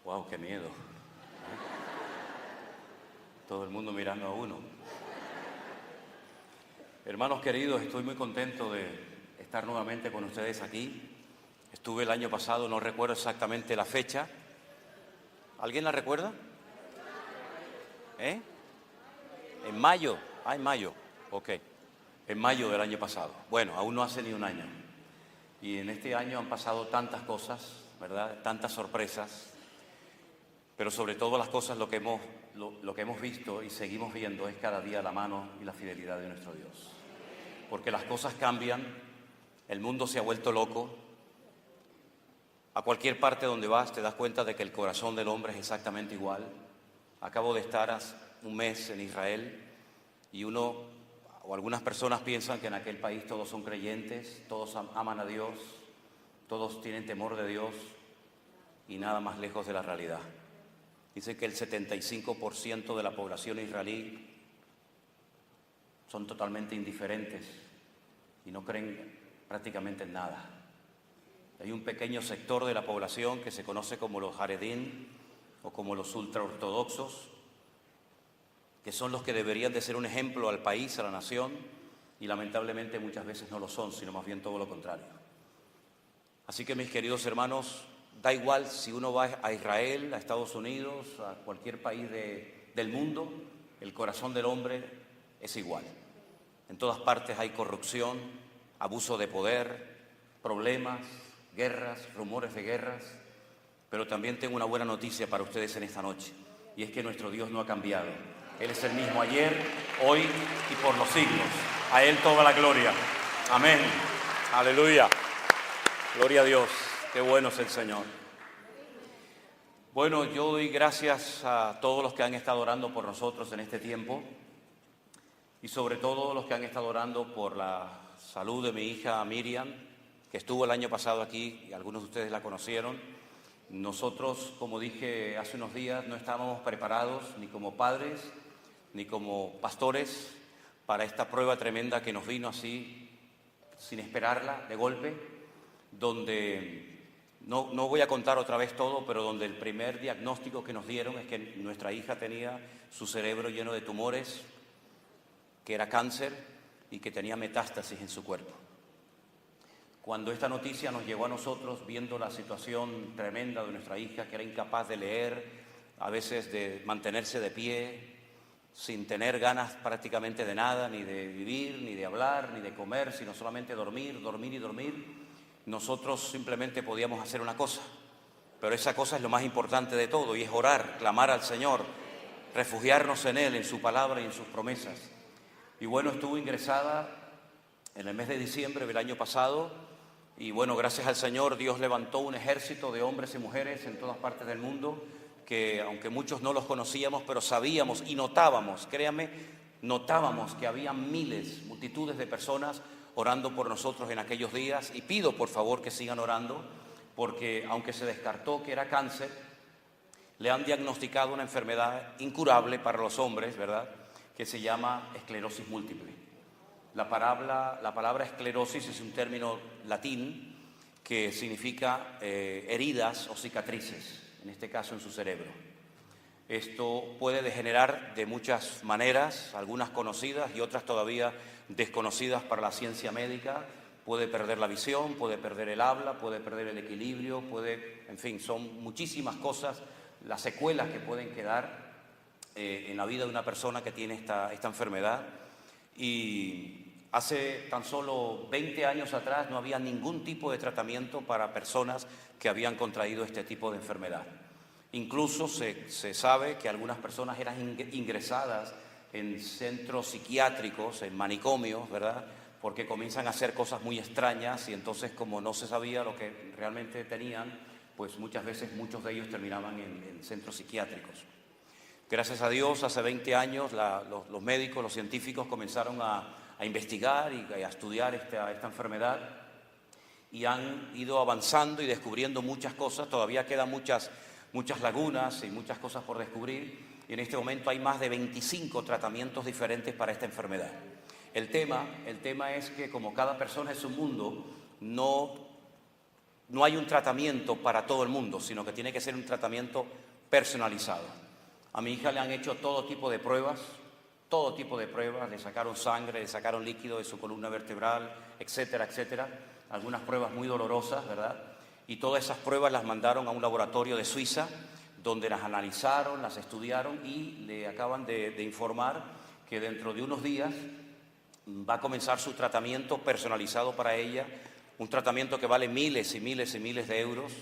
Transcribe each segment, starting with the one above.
Wow, qué miedo. Todo el mundo mirando a uno. Hermanos queridos, estoy muy contento de estar nuevamente con ustedes aquí. Estuve el año pasado, no recuerdo exactamente la fecha. ¿Alguien la recuerda? En mayo. En mayo. Ok. En mayo del año pasado. Bueno, aún no hace ni un año. Y en este año han pasado tantas cosas, ¿verdad? Tantas sorpresas. Pero sobre todo las cosas, lo que hemos visto y seguimos viendo es cada día la mano y la fidelidad de nuestro Dios. Porque las cosas cambian, el mundo se ha vuelto loco. A cualquier parte donde vas te das cuenta de que el corazón del hombre es exactamente igual. Acabo de estar hace un mes en Israel y algunas personas piensan que en aquel país todos son creyentes, todos aman a Dios, todos tienen temor de Dios y nada más lejos de la realidad. Dice que el 75% de la población israelí son totalmente indiferentes y no creen prácticamente en nada. Hay un pequeño sector de la población que se conoce como los Haredim o como los ultraortodoxos, que son los que deberían de ser un ejemplo al país, a la nación, y lamentablemente muchas veces no lo son, sino más bien todo lo contrario. Así que, mis queridos hermanos, da igual si uno va a Israel, a Estados Unidos, a cualquier país del mundo, el corazón del hombre es igual. En todas partes hay corrupción, abuso de poder, problemas, guerras, rumores de guerras, pero también tengo una buena noticia para ustedes en esta noche, y es que nuestro Dios no ha cambiado. Él es el mismo ayer, hoy y por los siglos. A Él toda la gloria. Amén. Aleluya. Gloria a Dios. Qué bueno es el Señor. Bueno, yo doy gracias a todos los que han estado orando por nosotros en este tiempo y sobre todo los que han estado orando por la salud de mi hija Miriam, que estuvo el año pasado aquí y algunos de ustedes la conocieron. Nosotros, como dije hace unos días, no estábamos preparados ni como padres ni como pastores para esta prueba tremenda que nos vino así, sin esperarla, de golpe, donde no voy a contar otra vez todo, pero donde el primer diagnóstico que nos dieron es que nuestra hija tenía su cerebro lleno de tumores, que era cáncer y que tenía metástasis en su cuerpo. Cuando esta noticia nos llegó a nosotros, viendo la situación tremenda de nuestra hija, que era incapaz de leer, a veces de mantenerse de pie, sin tener ganas prácticamente de nada, ni de vivir, ni de hablar, ni de comer, sino solamente dormir, dormir y dormir, nosotros simplemente podíamos hacer una cosa, pero esa cosa es lo más importante de todo, y es orar, clamar al Señor, refugiarnos en Él, en su palabra y en sus promesas. Y bueno, estuvo ingresada en el mes de diciembre del año pasado, y bueno, gracias al Señor, Dios levantó un ejército de hombres y mujeres en todas partes del mundo, que aunque muchos no los conocíamos, pero sabíamos y notábamos, créanme, notábamos que había miles, multitudes de personas orando por nosotros en aquellos días, y pido por favor que sigan orando, porque aunque se descartó que era cáncer, le han diagnosticado una enfermedad incurable para los hombres, ¿verdad?, que se llama esclerosis múltiple. La palabra esclerosis es un término latín que significa heridas o cicatrices, en este caso en su cerebro. Esto puede degenerar de muchas maneras, algunas conocidas y otras todavía desconocidas para la ciencia médica. Puede perder la visión, puede perder el habla, puede perder el equilibrio, en fin, son muchísimas cosas las secuelas que pueden quedar en la vida de una persona que tiene esta enfermedad. Y hace tan solo 20 años atrás no había ningún tipo de tratamiento para personas que habían contraído este tipo de enfermedad. Incluso se sabe que algunas personas eran ingresadas en centros psiquiátricos, en manicomios, ¿verdad?, porque comienzan a hacer cosas muy extrañas, y entonces, como no se sabía lo que realmente tenían, pues muchas veces muchos de ellos terminaban en centros psiquiátricos. Gracias a Dios, hace 20 años los médicos, los científicos comenzaron a investigar y a estudiar esta enfermedad, y han ido avanzando y descubriendo muchas cosas. Todavía quedan muchas lagunas y muchas cosas por descubrir, y en este momento hay más de 25 tratamientos diferentes para esta enfermedad. El tema es que como cada persona es un mundo, no no hay un tratamiento para todo el mundo, sino que tiene que ser un tratamiento personalizado. A mi hija le han hecho todo tipo de pruebas, le sacaron sangre, le sacaron líquido de su columna vertebral, etcétera, etcétera. Algunas pruebas muy dolorosas, ¿verdad? Y todas esas pruebas las mandaron a un laboratorio de Suiza, donde las analizaron, las estudiaron y le acaban de informar que dentro de unos días va a comenzar su tratamiento personalizado para ella, un tratamiento que vale miles y miles y miles de euros,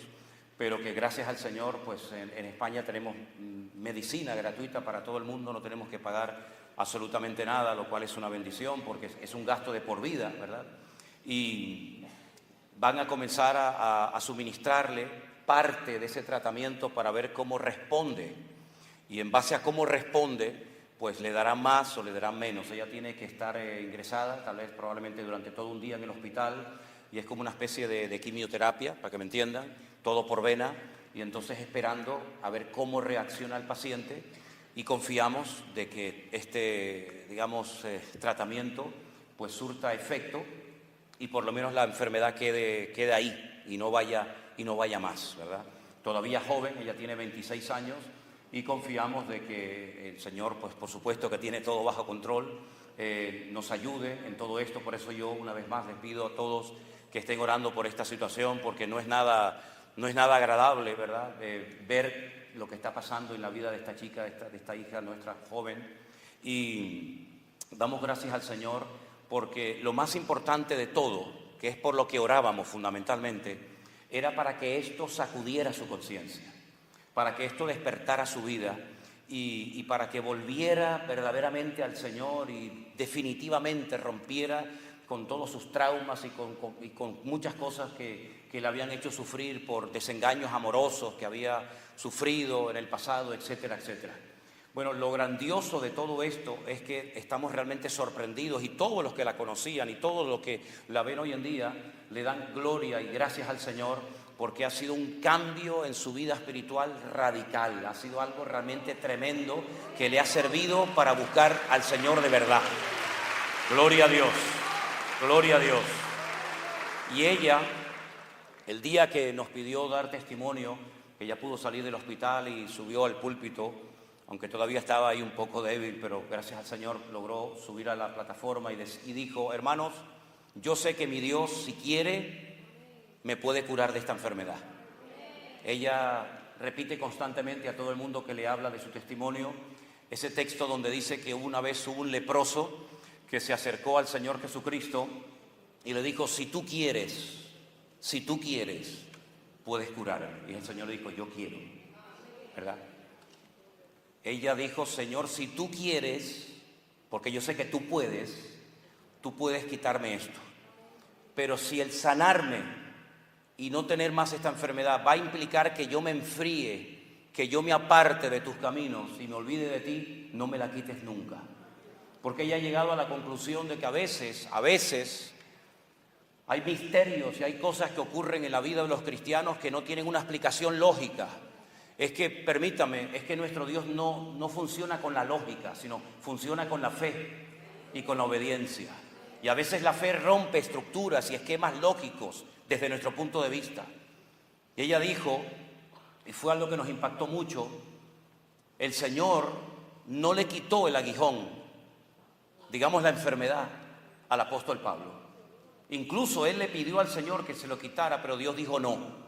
pero que gracias al Señor, pues en España tenemos medicina gratuita para todo el mundo, no tenemos que pagar absolutamente nada, lo cual es una bendición porque es un gasto de por vida, ¿verdad? Y van a comenzar a suministrarle parte de ese tratamiento para ver cómo responde, y en base a cómo responde, pues le darán más o le darán menos. Ella tiene que estar ingresada, tal vez probablemente durante todo un día en el hospital, y es como una especie de quimioterapia, para que me entiendan, todo por vena, y entonces esperando a ver cómo reacciona el paciente, y confiamos de que este, tratamiento pues surta efecto y por lo menos la enfermedad quede ahí y no vaya más, ¿verdad? Todavía joven, ella tiene 26 años y confiamos de que el Señor, pues por supuesto que tiene todo bajo control, nos ayude en todo esto. Por eso yo una vez más les pido a todos que estén orando por esta situación, porque no es nada agradable, ¿verdad? Ver lo que está pasando en la vida de esta chica, de esta hija nuestra joven, y damos gracias al Señor porque lo más importante de todo, que es por lo que orábamos fundamentalmente, era para que esto sacudiera su conciencia, para que esto despertara su vida y para que volviera verdaderamente al Señor y definitivamente rompiera con todos sus traumas y con muchas cosas que le habían hecho sufrir por desengaños amorosos que había sufrido en el pasado, etcétera, etcétera. Bueno, lo grandioso de todo esto es que estamos realmente sorprendidos, y todos los que la conocían y todos los que la ven hoy en día le dan gloria y gracias al Señor, porque ha sido un cambio en su vida espiritual radical, ha sido algo realmente tremendo que le ha servido para buscar al Señor de verdad. Gloria a Dios, gloria a Dios. Y ella, el día que nos pidió dar testimonio, que ella pudo salir del hospital y subió al púlpito, aunque todavía estaba ahí un poco débil, pero gracias al Señor logró subir a la plataforma y dijo: hermanos, yo sé que mi Dios, si quiere, me puede curar de esta enfermedad. Ella repite constantemente a todo el mundo que le habla de su testimonio ese texto donde dice que una vez hubo un leproso que se acercó al Señor Jesucristo y le dijo: si tú quieres, puedes curarme. Y el Señor le dijo: yo quiero, ¿verdad? Ella dijo: Señor, si tú quieres, porque yo sé que tú puedes quitarme esto. Pero si el sanarme y no tener más esta enfermedad va a implicar que yo me enfríe, que yo me aparte de tus caminos y me olvide de ti, no me la quites nunca. Porque ella ha llegado a la conclusión de que a veces hay misterios y hay cosas que ocurren en la vida de los cristianos que no tienen una explicación lógica. Es que, permítame, es que nuestro Dios no funciona con la lógica, sino funciona con la fe y con la obediencia. Y a veces la fe rompe estructuras y esquemas lógicos desde nuestro punto de vista. Y ella dijo, y fue algo que nos impactó mucho, el Señor no le quitó el aguijón, digamos la enfermedad, al apóstol Pablo. Incluso él le pidió al Señor que se lo quitara, pero Dios dijo no.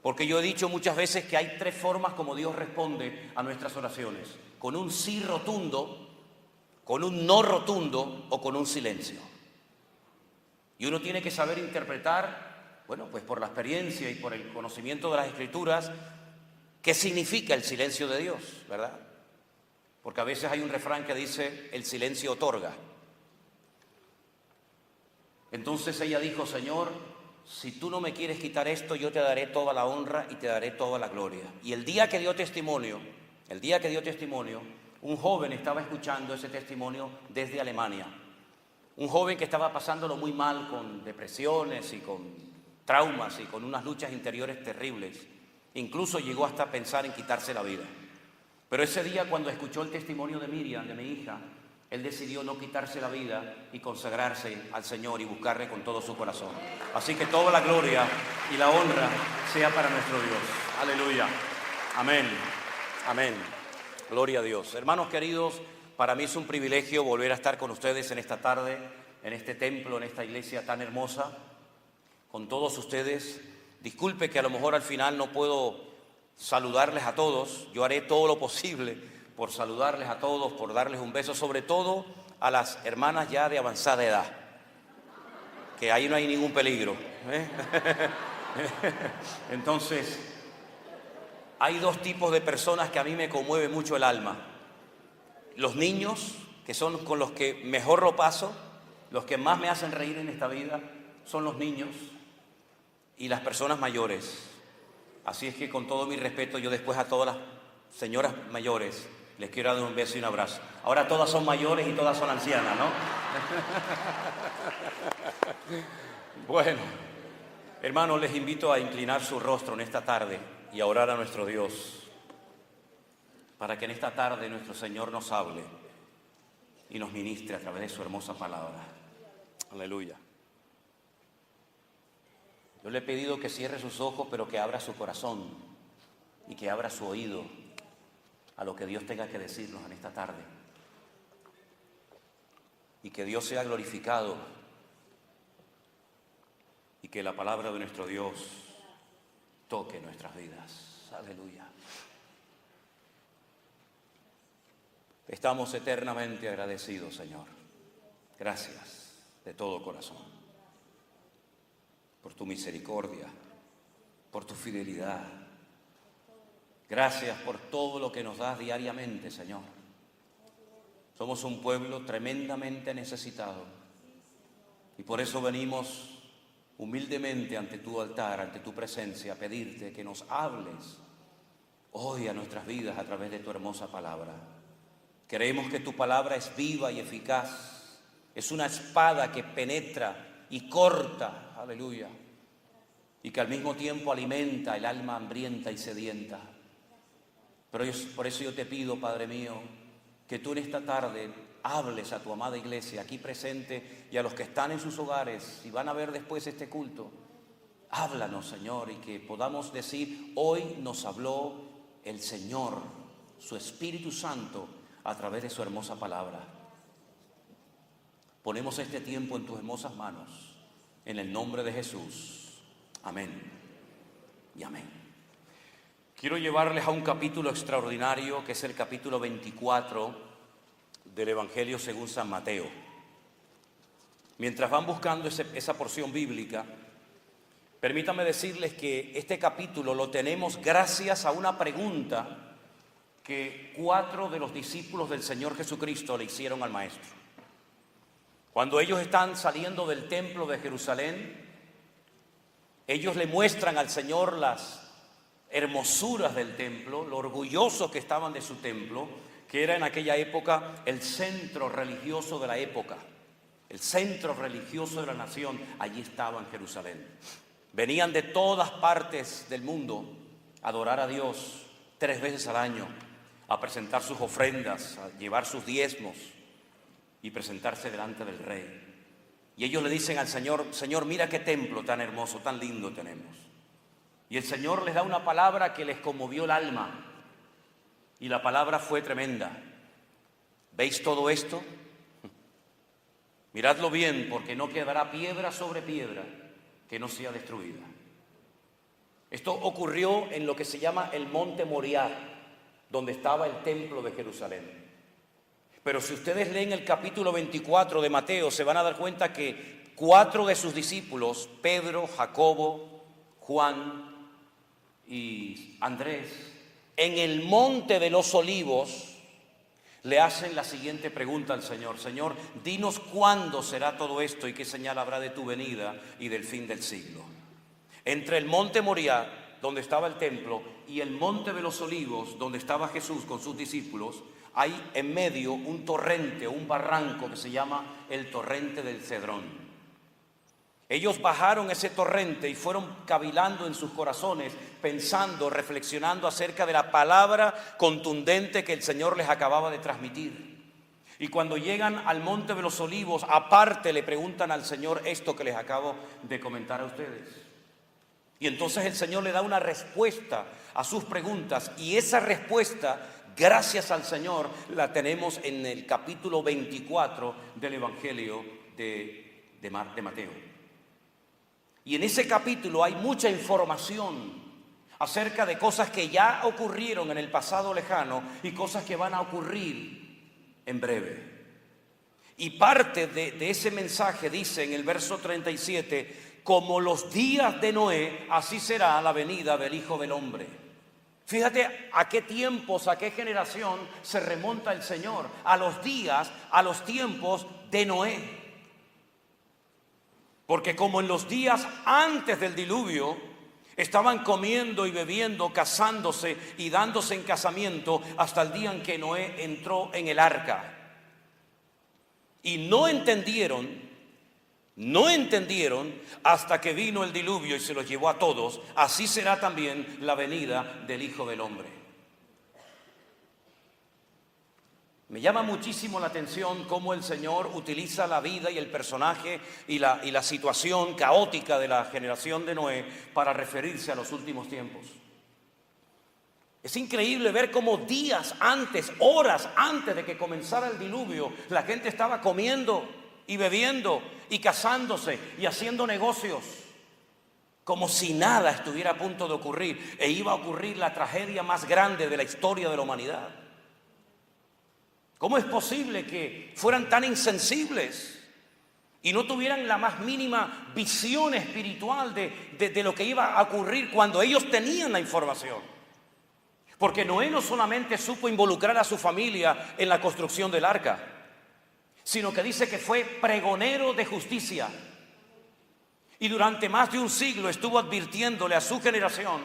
Porque yo he dicho muchas veces que hay tres formas como Dios responde a nuestras oraciones: con un sí rotundo, con un no rotundo o con un silencio. Y uno tiene que saber interpretar, bueno, pues por la experiencia y por el conocimiento de las Escrituras, qué significa el silencio de Dios, ¿verdad? Porque a veces hay un refrán que dice: el silencio otorga. Entonces ella dijo: Señor, si tú no me quieres quitar esto, yo te daré toda la honra y te daré toda la gloria. Y el día que dio testimonio, un joven estaba escuchando ese testimonio desde Alemania. Un joven que estaba pasándolo muy mal, con depresiones y con traumas y con unas luchas interiores terribles. Incluso llegó hasta pensar en quitarse la vida. Pero ese día, cuando escuchó el testimonio de Miriam, de mi hija, Él decidió no quitarse la vida y consagrarse al Señor y buscarle con todo su corazón. Así que toda la gloria y la honra sea para nuestro Dios. Aleluya. Amén. Amén. Gloria a Dios. Hermanos queridos, para mí es un privilegio volver a estar con ustedes en esta tarde, en este templo, en esta iglesia tan hermosa, con todos ustedes. Disculpe que a lo mejor al final no puedo saludarles a todos. Yo haré todo lo posible por saludarles a todos, por darles un beso, sobre todo a las hermanas ya de avanzada edad, que ahí no hay ningún peligro, ¿eh? Entonces, hay dos tipos de personas que a mí me conmueve mucho el alma. Los niños, que son con los que mejor lo paso, los que más me hacen reír en esta vida, son los niños y las personas mayores. Así es que con todo mi respeto, yo después a todas las señoras mayores les quiero dar un beso y un abrazo. Ahora todas son mayores y todas son ancianas, ¿no? Bueno, hermanos, les invito a inclinar su rostro en esta tarde y a orar a nuestro Dios, para que en esta tarde nuestro Señor nos hable y nos ministre a través de su hermosa palabra. Aleluya. Yo le he pedido que cierre sus ojos, pero que abra su corazón y que abra su oído a lo que Dios tenga que decirnos en esta tarde. Y que Dios sea glorificado y que la palabra de nuestro Dios toque nuestras vidas. Aleluya. Estamos eternamente agradecidos, Señor. Gracias de todo corazón por tu misericordia, por tu fidelidad. Gracias por todo lo que nos das diariamente, Señor. Somos un pueblo tremendamente necesitado y por eso venimos humildemente ante tu altar, ante tu presencia, a pedirte que nos hables hoy a nuestras vidas a través de tu hermosa palabra. Creemos que tu palabra es viva y eficaz, es una espada que penetra y corta, aleluya, y que al mismo tiempo alimenta el alma hambrienta y sedienta. Pero por eso yo te pido, Padre mío, que tú en esta tarde hables a tu amada iglesia aquí presente y a los que están en sus hogares y van a ver después este culto. Háblanos, Señor, y que podamos decir: hoy nos habló el Señor, su Espíritu Santo, a través de su hermosa palabra. Ponemos este tiempo en tus hermosas manos, en el nombre de Jesús. Amén y amén. Quiero llevarles a un capítulo extraordinario, que es el capítulo 24 del Evangelio según San Mateo. Mientras van buscando esa porción bíblica, permítanme decirles que este capítulo lo tenemos gracias a una pregunta que 4 de los discípulos del Señor Jesucristo le hicieron al Maestro. Cuando ellos están saliendo del templo de Jerusalén, ellos le muestran al Señor las hermosuras del templo, lo orgullosos que estaban de su templo, que era en aquella época el centro religioso de la época, el centro religioso de la nación. Allí estaba en Jerusalén. Venían de todas partes del mundo a adorar a Dios 3 veces al año, a presentar sus ofrendas, a llevar sus diezmos y presentarse delante del rey. Y ellos le dicen al Señor: Señor, mira qué templo tan hermoso, tan lindo tenemos. Y el Señor les da una palabra que les conmovió el alma. Y la palabra fue tremenda. ¿Veis todo esto? Miradlo bien, porque no quedará piedra sobre piedra que no sea destruida. Esto ocurrió en lo que se llama el Monte Moriah, donde estaba el templo de Jerusalén. Pero si ustedes leen el capítulo 24 de Mateo, se van a dar cuenta que 4 de sus discípulos, Pedro, Jacobo, Juan y Andrés, en el monte de los olivos, le hacen la siguiente pregunta al Señor: Señor, dinos cuándo será todo esto y qué señal habrá de tu venida y del fin del siglo. Entre el monte Moriah, donde estaba el templo, y el monte de los olivos, donde estaba Jesús con sus discípulos, hay en medio un torrente, un barranco que se llama el torrente del Cedrón. Ellos bajaron ese torrente y fueron cavilando en sus corazones, pensando, reflexionando acerca de la palabra contundente que el Señor les acababa de transmitir. Y cuando llegan al Monte de los Olivos, aparte le preguntan al Señor esto que les acabo de comentar a ustedes. Y entonces el Señor le da una respuesta a sus preguntas, y esa respuesta, gracias al Señor, la tenemos en el capítulo 24 del Evangelio de Mateo. Y en ese capítulo hay mucha información acerca de cosas que ya ocurrieron en el pasado lejano y cosas que van a ocurrir en breve. Y parte de ese mensaje dice en el verso 37, como los días de Noé, así será la venida del Hijo del Hombre. Fíjate a qué tiempos, a qué generación se remonta el Señor. A los días, a los tiempos de Noé. Porque como en los días antes del diluvio, estaban comiendo y bebiendo, casándose y dándose en casamiento hasta el día en que Noé entró en el arca. Y no entendieron hasta que vino el diluvio y se los llevó a todos. Así será también la venida del Hijo del Hombre. Me llama muchísimo la atención cómo el Señor utiliza la vida y el personaje y la situación caótica de la generación de Noé para referirse a los últimos tiempos. Es increíble ver cómo días antes, horas antes de que comenzara el diluvio, la gente estaba comiendo y bebiendo y casándose y haciendo negocios, como si nada estuviera a punto de ocurrir, e iba a ocurrir la tragedia más grande de la historia de la humanidad. ¿Cómo es posible que fueran tan insensibles y no tuvieran la más mínima visión espiritual de lo que iba a ocurrir cuando ellos tenían la información? Porque Noé no solamente supo involucrar a su familia en la construcción del arca, sino que dice que fue pregonero de justicia. Y durante más de un siglo estuvo advirtiéndole a su generación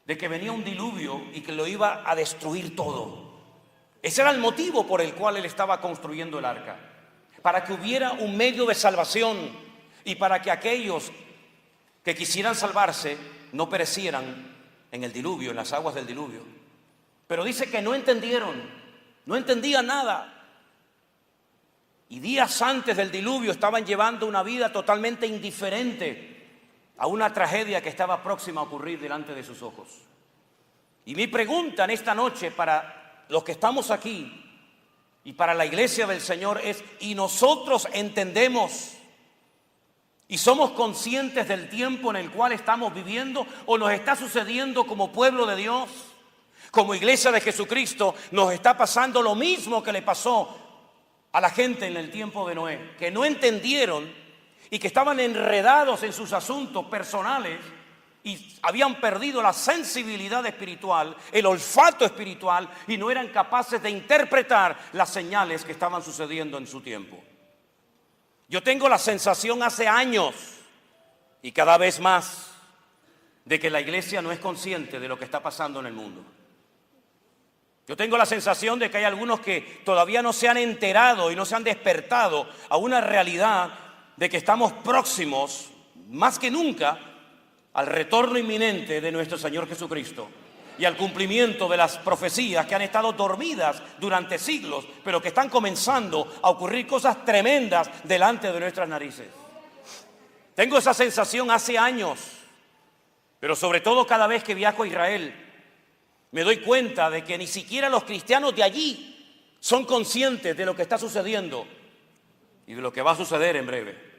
de que venía un diluvio y que lo iba a destruir todo. Ese era el motivo por el cual él estaba construyendo el arca, para que hubiera un medio de salvación y para que aquellos que quisieran salvarse no perecieran en el diluvio, en las aguas del diluvio. Pero dice que no entendieron, no entendían nada. Y días antes del diluvio estaban llevando una vida totalmente indiferente a una tragedia que estaba próxima a ocurrir delante de sus ojos. Y mi pregunta en esta noche para los que estamos aquí y para la iglesia del Señor es: ¿y nosotros entendemos y somos conscientes del tiempo en el cual estamos viviendo, o nos está sucediendo como pueblo de Dios, como iglesia de Jesucristo, nos está pasando lo mismo que le pasó a la gente en el tiempo de Noé, que no entendieron y que estaban enredados en sus asuntos personales y habían perdido la sensibilidad espiritual, el olfato espiritual, y no eran capaces de interpretar las señales que estaban sucediendo en su tiempo? Yo tengo la sensación hace años y cada vez más de que la iglesia no es consciente de lo que está pasando en el mundo. Yo tengo la sensación de que hay algunos que todavía no se han enterado y no se han despertado a una realidad de que estamos próximos, más que nunca, al retorno inminente de nuestro Señor Jesucristo y al cumplimiento de las profecías que han estado dormidas durante siglos, pero que están comenzando a ocurrir cosas tremendas delante de nuestras narices. Tengo esa sensación hace años, pero sobre todo cada vez que viajo a Israel, me doy cuenta de que ni siquiera los cristianos de allí son conscientes de lo que está sucediendo y de lo que va a suceder en breve.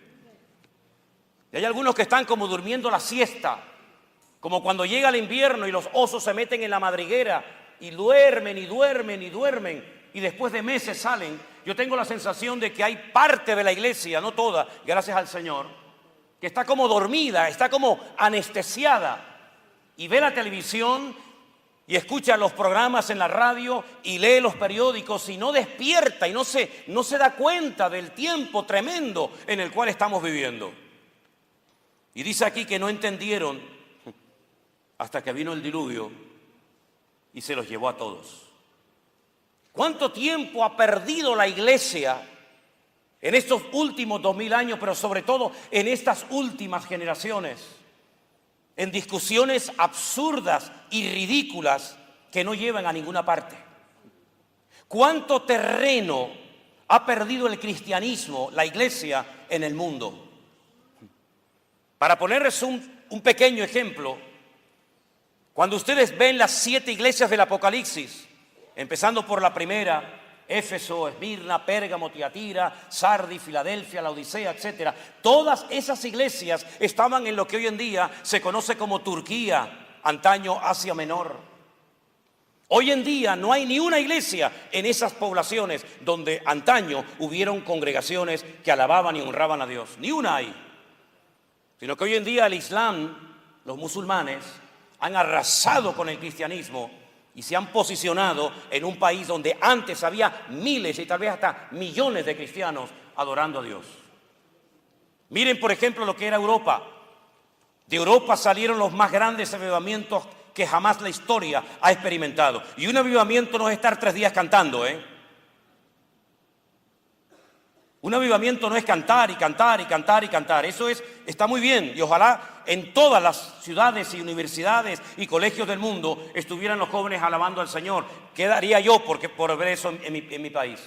Y hay algunos que están como durmiendo la siesta, como cuando llega el invierno y los osos se meten en la madriguera y duermen y duermen y duermen, y después de meses salen. Yo tengo la sensación de que hay parte de la iglesia, no toda, gracias al Señor, que está como dormida, está como anestesiada, y ve la televisión y escucha los programas en la radio y lee los periódicos y no despierta y no se da cuenta del tiempo tremendo en el cual estamos viviendo. Y dice aquí que no entendieron hasta que vino el diluvio y se los llevó a todos. ¿Cuánto tiempo ha perdido la iglesia en estos últimos 2000 años, pero sobre todo en estas últimas generaciones? En discusiones absurdas y ridículas que no llevan a ninguna parte. ¿Cuánto terreno ha perdido el cristianismo, la iglesia, en el mundo? Para ponerles un pequeño ejemplo, cuando ustedes ven las 7 iglesias del Apocalipsis, empezando por la primera, Éfeso, Esmirna, Pérgamo, Tiatira, Sardis, Filadelfia, la Odisea, etc. Todas esas iglesias estaban en lo que hoy en día se conoce como Turquía, antaño Asia Menor. Hoy en día no hay ni una iglesia en esas poblaciones donde antaño hubieron congregaciones que alababan y honraban a Dios. Ni una hay. Sino que hoy en día el Islam, los musulmanes, han arrasado con el cristianismo y se han posicionado en un país donde antes había miles y tal vez hasta millones de cristianos adorando a Dios. Miren, por ejemplo, lo que era Europa. De Europa salieron los más grandes avivamientos que jamás la historia ha experimentado. Y un avivamiento no es estar 3 días cantando, Un avivamiento no es cantar y cantar y cantar y cantar. Eso está muy bien. Y ojalá en todas las ciudades y universidades y colegios del mundo estuvieran los jóvenes alabando al Señor. ¿Qué daría yo por ver eso en mi país?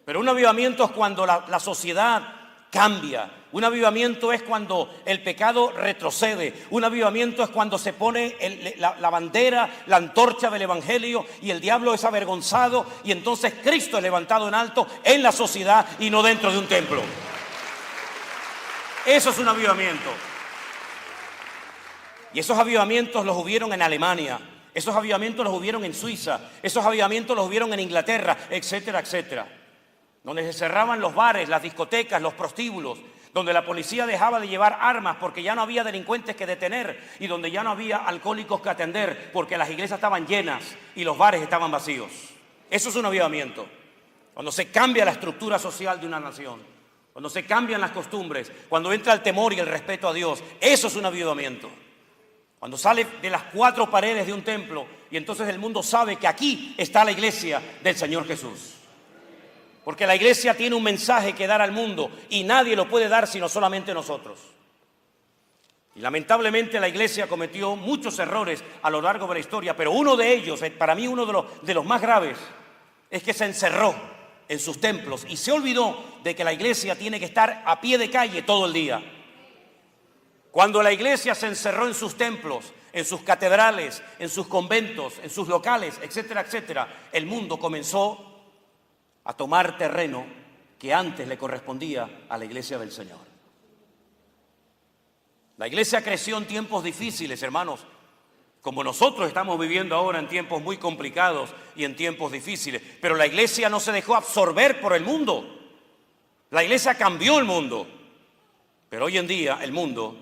Pero un avivamiento es cuando la sociedad cambia. Un avivamiento es cuando el pecado retrocede. Un avivamiento es cuando se pone la bandera, la antorcha del evangelio y el diablo es avergonzado y entonces Cristo es levantado en alto en la sociedad y no dentro de un templo. Eso es un avivamiento. Y esos avivamientos los hubieron en Alemania, esos avivamientos los hubieron en Suiza, esos avivamientos los hubieron en Inglaterra, etcétera, etcétera. Donde se cerraban los bares, las discotecas, los prostíbulos, donde la policía dejaba de llevar armas porque ya no había delincuentes que detener y donde ya no había alcohólicos que atender porque las iglesias estaban llenas y los bares estaban vacíos. Eso es un avivamiento. Cuando se cambia la estructura social de una nación, cuando se cambian las costumbres, cuando entra el temor y el respeto a Dios, eso es un avivamiento. Cuando sale de las 4 paredes de un templo y entonces el mundo sabe que aquí está la iglesia del Señor Jesús. Porque la iglesia tiene un mensaje que dar al mundo y nadie lo puede dar sino solamente nosotros. Y lamentablemente la iglesia cometió muchos errores a lo largo de la historia, pero uno de ellos, para mí uno de los más graves, es que se encerró en sus templos y se olvidó de que la iglesia tiene que estar a pie de calle todo el día. Cuando la iglesia se encerró en sus templos, en sus catedrales, en sus conventos, en sus locales, etcétera, etcétera, el mundo comenzó a tomar terreno que antes le correspondía a la iglesia del Señor. La iglesia creció en tiempos difíciles, hermanos, como nosotros estamos viviendo ahora en tiempos muy complicados y en tiempos difíciles, pero la iglesia no se dejó absorber por el mundo. La iglesia cambió el mundo, pero hoy en día el mundo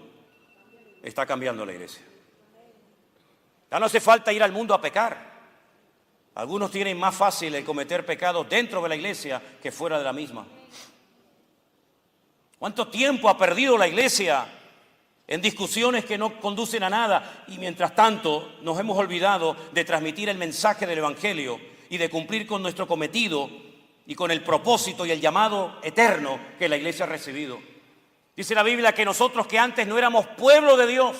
está cambiando la iglesia. Ya no hace falta ir al mundo a pecar. Algunos tienen más fácil el cometer pecados dentro de la iglesia que fuera de la misma. ¿Cuánto tiempo ha perdido la iglesia en discusiones que no conducen a nada? Y mientras tanto nos hemos olvidado de transmitir el mensaje del evangelio y de cumplir con nuestro cometido y con el propósito y el llamado eterno que la iglesia ha recibido. Dice la Biblia que nosotros que antes no éramos pueblo de Dios,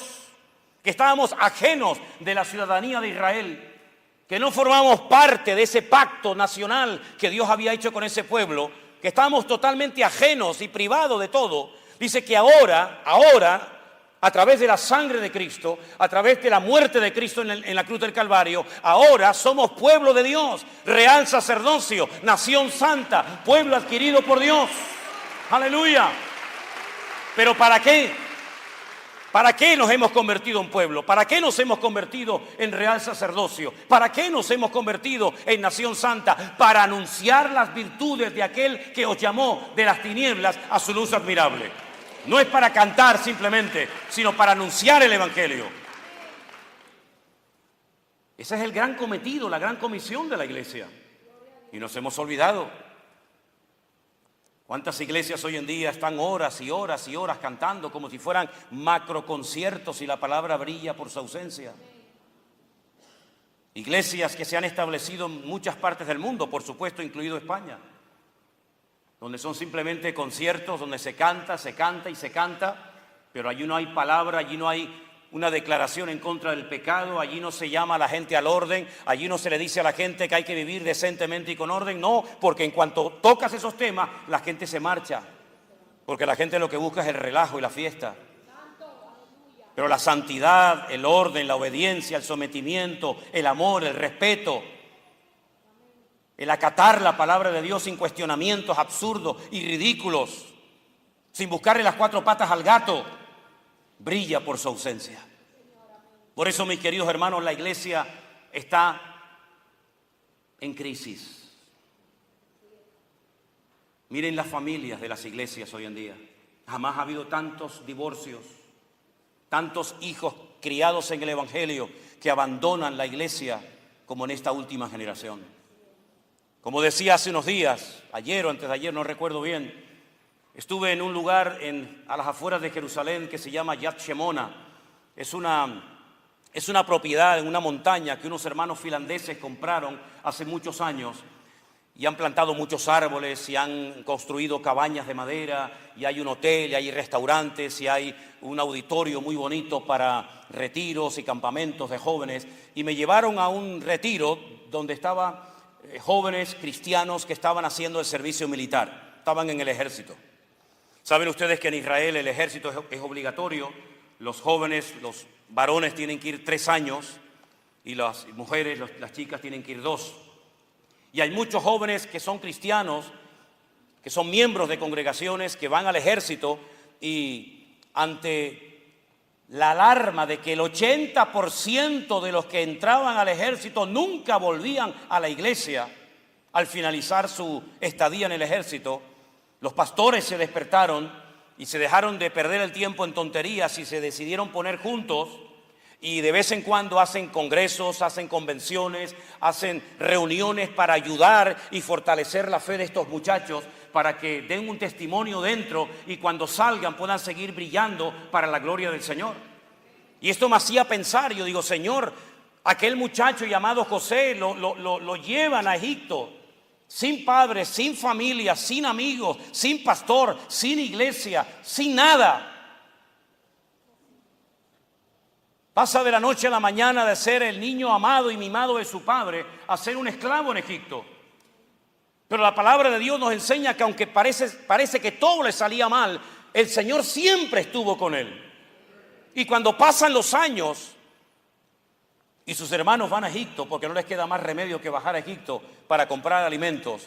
que estábamos ajenos de la ciudadanía de Israel, que no formamos parte de ese pacto nacional que Dios había hecho con ese pueblo, que estábamos totalmente ajenos y privados de todo. Dice que ahora, a través de la sangre de Cristo, a través de la muerte de Cristo en la cruz del Calvario, ahora somos pueblo de Dios, real sacerdocio, nación santa, pueblo adquirido por Dios. ¡Aleluya! ¿Pero para qué? ¿Para qué nos hemos convertido en pueblo? ¿Para qué nos hemos convertido en real sacerdocio? ¿Para qué nos hemos convertido en nación santa? Para anunciar las virtudes de aquel que os llamó de las tinieblas a su luz admirable. No es para cantar simplemente, sino para anunciar el evangelio. Ese es el gran cometido, la gran comisión de la iglesia. Y nos hemos olvidado. ¿Cuántas iglesias hoy en día están horas y horas y horas cantando como si fueran macroconciertos y la palabra brilla por su ausencia? Iglesias que se han establecido en muchas partes del mundo, por supuesto, incluido España, donde son simplemente conciertos, donde se canta y se canta, pero allí no hay palabra, allí no hay una declaración en contra del pecado, allí no se llama a la gente al orden, allí no se le dice a la gente que hay que vivir decentemente y con orden, no, porque en cuanto tocas esos temas, la gente se marcha, porque la gente lo que busca es el relajo y la fiesta. Pero la santidad, el orden, la obediencia, el sometimiento, el amor, el respeto, el acatar la palabra de Dios sin cuestionamientos absurdos y ridículos, sin buscarle las cuatro patas al gato, brilla por su ausencia. Por eso, mis queridos hermanos, la iglesia está en crisis. Miren las familias de las iglesias hoy en día. Jamás ha habido tantos divorcios, tantos hijos criados en el Evangelio que abandonan la iglesia como en esta última generación. Como decía hace unos días, ayer o antes de ayer, no recuerdo bien, estuve en un lugar a las afueras de Jerusalén que se llama Yad Shemona. Es una propiedad en una montaña que unos hermanos finlandeses compraron hace muchos años y han plantado muchos árboles y han construido cabañas de madera y hay un hotel y hay restaurantes y hay un auditorio muy bonito para retiros y campamentos de jóvenes. Y me llevaron a un retiro donde estaban jóvenes cristianos que estaban haciendo el servicio militar, estaban en el ejército. Saben ustedes que en Israel el ejército es obligatorio, los jóvenes, los varones tienen que ir 3 años y las mujeres, las chicas tienen que ir 2. Y hay muchos jóvenes que son cristianos, que son miembros de congregaciones que van al ejército y ante la alarma de que el 80% de los que entraban al ejército nunca volvían a la iglesia al finalizar su estadía en el ejército, los pastores se despertaron y se dejaron de perder el tiempo en tonterías y se decidieron poner juntos y de vez en cuando hacen congresos, hacen convenciones, hacen reuniones para ayudar y fortalecer la fe de estos muchachos para que den un testimonio dentro y cuando salgan puedan seguir brillando para la gloria del Señor. Y esto me hacía pensar, yo digo, Señor, aquel muchacho llamado José lo llevan a Egipto, sin padres, sin familia, sin amigos, sin pastor, sin iglesia, sin nada. Pasa de la noche a la mañana de ser el niño amado y mimado de su padre a ser un esclavo en Egipto. Pero la palabra de Dios nos enseña que aunque parece que todo le salía mal, el Señor siempre estuvo con él. Y cuando pasan los años y sus hermanos van a Egipto, porque no les queda más remedio que bajar a Egipto para comprar alimentos,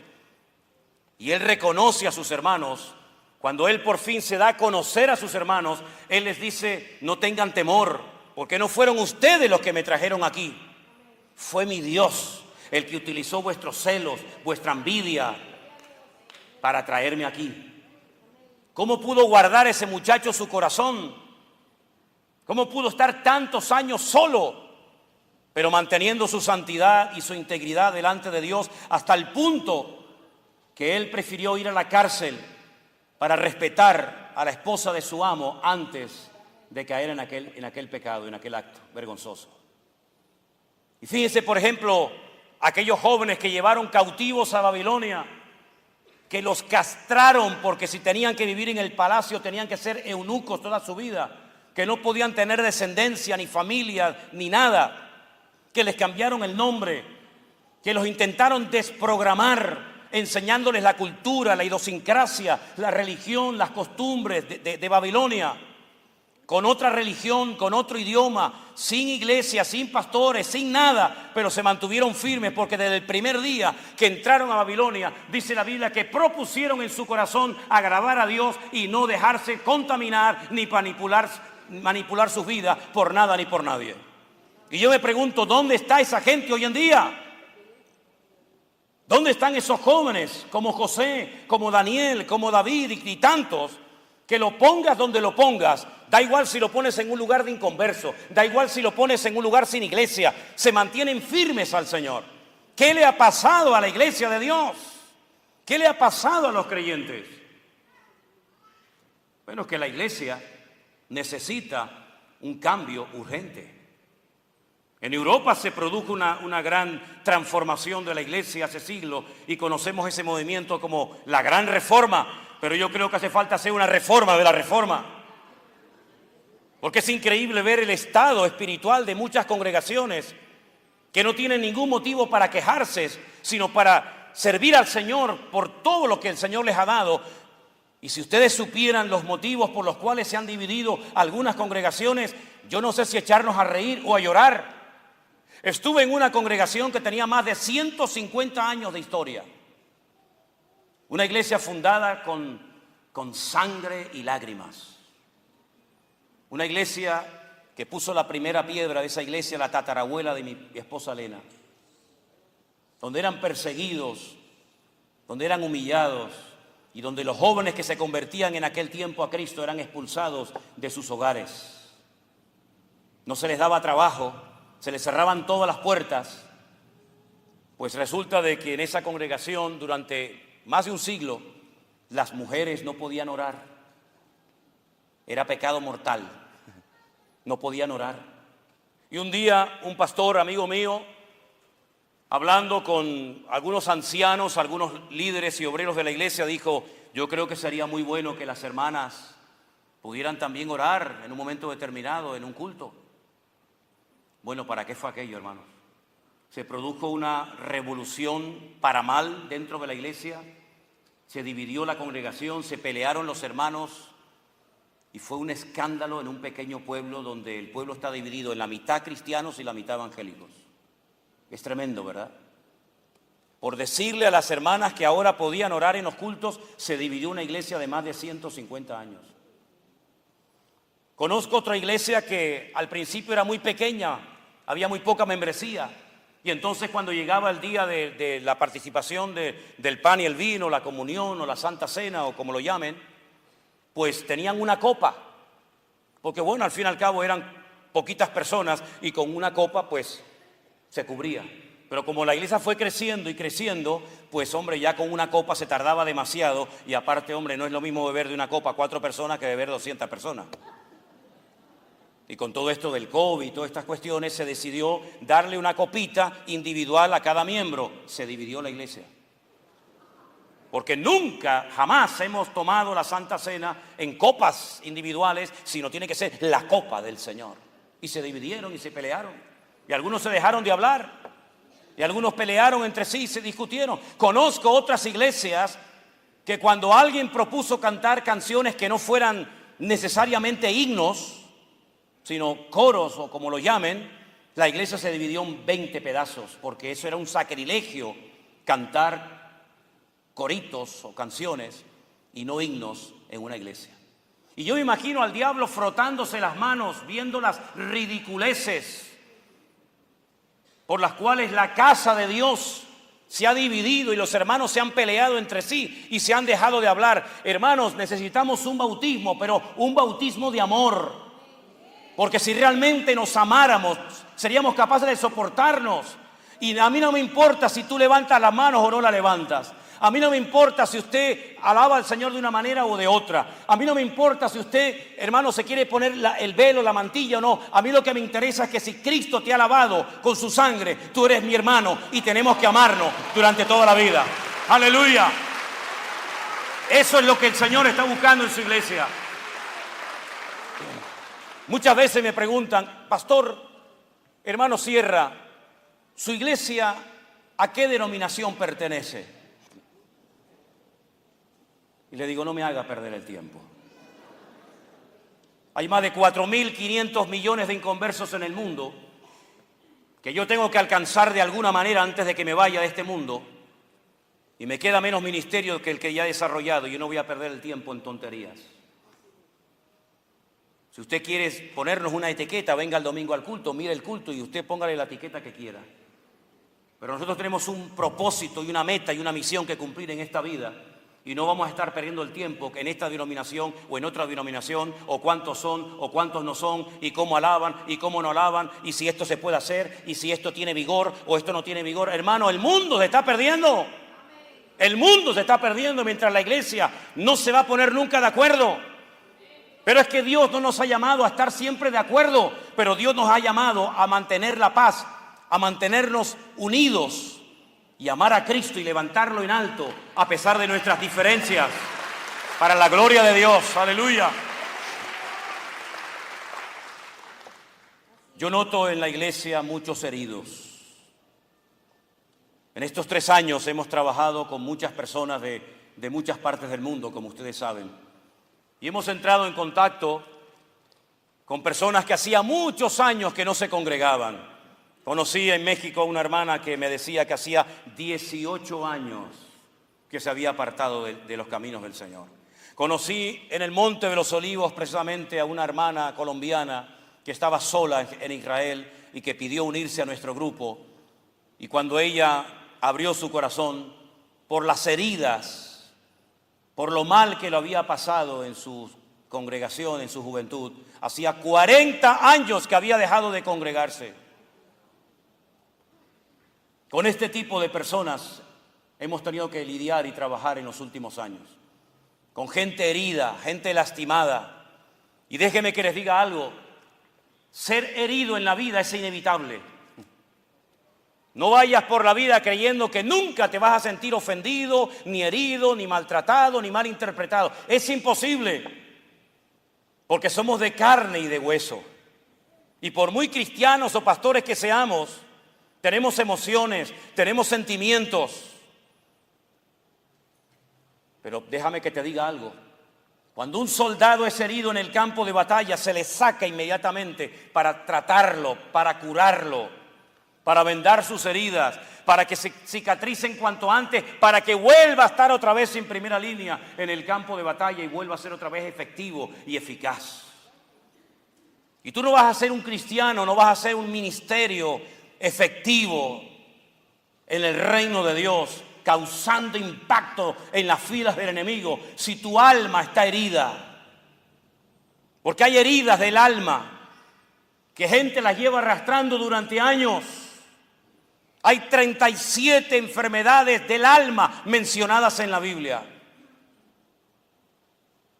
y él reconoce a sus hermanos, cuando él por fin se da a conocer a sus hermanos, él les dice, no tengan temor, porque no fueron ustedes los que me trajeron aquí, fue mi Dios el que utilizó vuestros celos, vuestra envidia para traerme aquí. ¿Cómo pudo guardar ese muchacho su corazón? ¿Cómo pudo estar tantos años solo, pero manteniendo su santidad y su integridad delante de Dios hasta el punto que él prefirió ir a la cárcel para respetar a la esposa de su amo antes de caer en aquel pecado, en aquel acto vergonzoso? Y fíjense, por ejemplo, aquellos jóvenes que llevaron cautivos a Babilonia, que los castraron porque si tenían que vivir en el palacio tenían que ser eunucos toda su vida, que no podían tener descendencia, ni familia, ni nada, que les cambiaron el nombre, que los intentaron desprogramar, enseñándoles la cultura, la idiosincrasia, la religión, las costumbres de Babilonia, con otra religión, con otro idioma, sin iglesia, sin pastores, sin nada, pero se mantuvieron firmes porque desde el primer día que entraron a Babilonia, dice la Biblia que propusieron en su corazón agradar a Dios y no dejarse contaminar ni manipular sus vidas por nada ni por nadie. Y yo me pregunto, ¿dónde está esa gente hoy en día? ¿Dónde están esos jóvenes como José, como Daniel, como David y tantos? Que lo pongas donde lo pongas, da igual si lo pones en un lugar de inconverso, da igual si lo pones en un lugar sin iglesia, se mantienen firmes al Señor. ¿Qué le ha pasado a la iglesia de Dios? ¿Qué le ha pasado a los creyentes? Bueno, que la iglesia necesita un cambio urgente. En Europa se produjo una gran transformación de la iglesia hace siglos y conocemos ese movimiento como la Gran Reforma, pero yo creo que hace falta hacer una reforma de la reforma. Porque es increíble ver el estado espiritual de muchas congregaciones que no tienen ningún motivo para quejarse, sino para servir al Señor por todo lo que el Señor les ha dado. Y si ustedes supieran los motivos por los cuales se han dividido algunas congregaciones, yo no sé si echarnos a reír o a llorar. Estuve en una congregación que tenía más de 150 años de historia. Una iglesia fundada con sangre y lágrimas. Una iglesia que puso la primera piedra de esa iglesia, la tatarabuela de mi esposa Elena. Donde eran perseguidos, donde eran humillados y donde los jóvenes que se convertían en aquel tiempo a Cristo eran expulsados de sus hogares. No se les daba trabajo, se les cerraban todas las puertas, pues resulta de que en esa congregación durante más de un siglo las mujeres no podían orar. Era pecado mortal, no podían orar. Y un día un pastor, amigo mío, hablando con algunos ancianos, algunos líderes y obreros de la iglesia, dijo: yo creo que sería muy bueno que las hermanas pudieran también orar en un momento determinado, en un culto. Bueno, ¿para qué fue aquello, hermanos? Se produjo una revolución para mal dentro de la iglesia, se dividió la congregación, se pelearon los hermanos y fue un escándalo en un pequeño pueblo donde el pueblo está dividido en la mitad cristianos y la mitad evangélicos. Es tremendo, ¿verdad? Por decirle a las hermanas que ahora podían orar en los cultos, se dividió una iglesia de más de 150 años. Conozco otra iglesia que al principio era muy pequeña, había muy poca membresía. Y entonces cuando llegaba el día de la participación del pan y el vino, la comunión o la Santa Cena o como lo llamen, pues tenían una copa. Porque bueno, al fin y al cabo eran poquitas personas y con una copa pues se cubría. Pero como la iglesia fue creciendo y creciendo, pues hombre, ya con una copa se tardaba demasiado. Y aparte, hombre, no es lo mismo beber de una copa a 4 personas que beber 200 personas. Y con todo esto del COVID y todas estas cuestiones, se decidió darle una copita individual a cada miembro. Se dividió la iglesia. Porque nunca, jamás hemos tomado la Santa Cena en copas individuales, sino tiene que ser la copa del Señor. Y se dividieron y se pelearon. Y algunos se dejaron de hablar. Y algunos pelearon entre sí y se discutieron. Conozco otras iglesias que cuando alguien propuso cantar canciones que no fueran necesariamente himnos, sino coros o como lo llamen, la iglesia se dividió en 20 pedazos, porque eso era un sacrilegio, cantar coritos o canciones y no himnos en una iglesia. Y yo me imagino al diablo frotándose las manos, viendo las ridiculeces por las cuales la casa de Dios se ha dividido y los hermanos se han peleado entre sí y se han dejado de hablar. Hermanos, necesitamos un bautismo, pero un bautismo de amor. Porque si realmente nos amáramos, seríamos capaces de soportarnos. Y a mí no me importa si tú levantas las manos o no las levantas. A mí no me importa si usted alaba al Señor de una manera o de otra. A mí no me importa si usted, hermano, se quiere poner el velo, la mantilla o no. A mí lo que me interesa es que si Cristo te ha lavado con su sangre, tú eres mi hermano y tenemos que amarnos durante toda la vida. ¡Aleluya! Eso es lo que el Señor está buscando en su iglesia. Muchas veces me preguntan: pastor, hermano Sierra, ¿su iglesia a qué denominación pertenece? Y le digo: no me haga perder el tiempo. Hay más de 4.500 millones de inconversos en el mundo que yo tengo que alcanzar de alguna manera antes de que me vaya de este mundo. Y me queda menos ministerio que el que ya he desarrollado. Yo no voy a perder el tiempo en tonterías. Si usted quiere ponernos una etiqueta, venga el domingo al culto, mire el culto y usted póngale la etiqueta que quiera. Pero nosotros tenemos un propósito y una meta y una misión que cumplir en esta vida. Y no vamos a estar perdiendo el tiempo en esta denominación o en otra denominación, o cuántos son o cuántos no son, y cómo alaban y cómo no alaban, y si esto se puede hacer, y si esto tiene vigor o esto no tiene vigor. Hermano, el mundo se está perdiendo. El mundo se está perdiendo mientras la iglesia no se va a poner nunca de acuerdo. Pero es que Dios no nos ha llamado a estar siempre de acuerdo, pero Dios nos ha llamado a mantener la paz, a mantenernos unidos y amar a Cristo y levantarlo en alto a pesar de nuestras diferencias, para la gloria de Dios. Aleluya. Yo noto en la iglesia muchos heridos. En estos 3 años hemos trabajado con muchas personas de muchas partes del mundo, como ustedes saben. Y hemos entrado en contacto con personas que hacía muchos años que no se congregaban. Conocí en México una hermana que me decía que hacía 18 años que se había apartado de los caminos del Señor. Conocí en el Monte de los Olivos precisamente a una hermana colombiana que estaba sola en Israel y que pidió unirse a nuestro grupo. Y cuando ella abrió su corazón por las heridas, por lo mal que lo había pasado en su congregación, en su juventud, hacía 40 años que había dejado de congregarse. Con este tipo de personas hemos tenido que lidiar y trabajar en los últimos años. Con gente herida, gente lastimada. Y déjenme que les diga algo. Ser herido en la vida es inevitable. No vayas por la vida creyendo que nunca te vas a sentir ofendido, ni herido, ni maltratado, ni malinterpretado. Es imposible. Porque somos de carne y de hueso. Y por muy cristianos o pastores que seamos, tenemos emociones, tenemos sentimientos. Pero déjame que te diga algo. Cuando un soldado es herido en el campo de batalla, se le saca inmediatamente para tratarlo, para curarlo, para vendar sus heridas, para que se cicatricen cuanto antes, para que vuelva a estar otra vez en primera línea en el campo de batalla y vuelva a ser otra vez efectivo y eficaz. Y tú no vas a ser un cristiano, no vas a ser un ministerio efectivo en el reino de Dios, causando impacto en las filas del enemigo, si tu alma está herida. Porque hay heridas del alma que gente las lleva arrastrando durante años. Hay 37 enfermedades del alma mencionadas en la Biblia.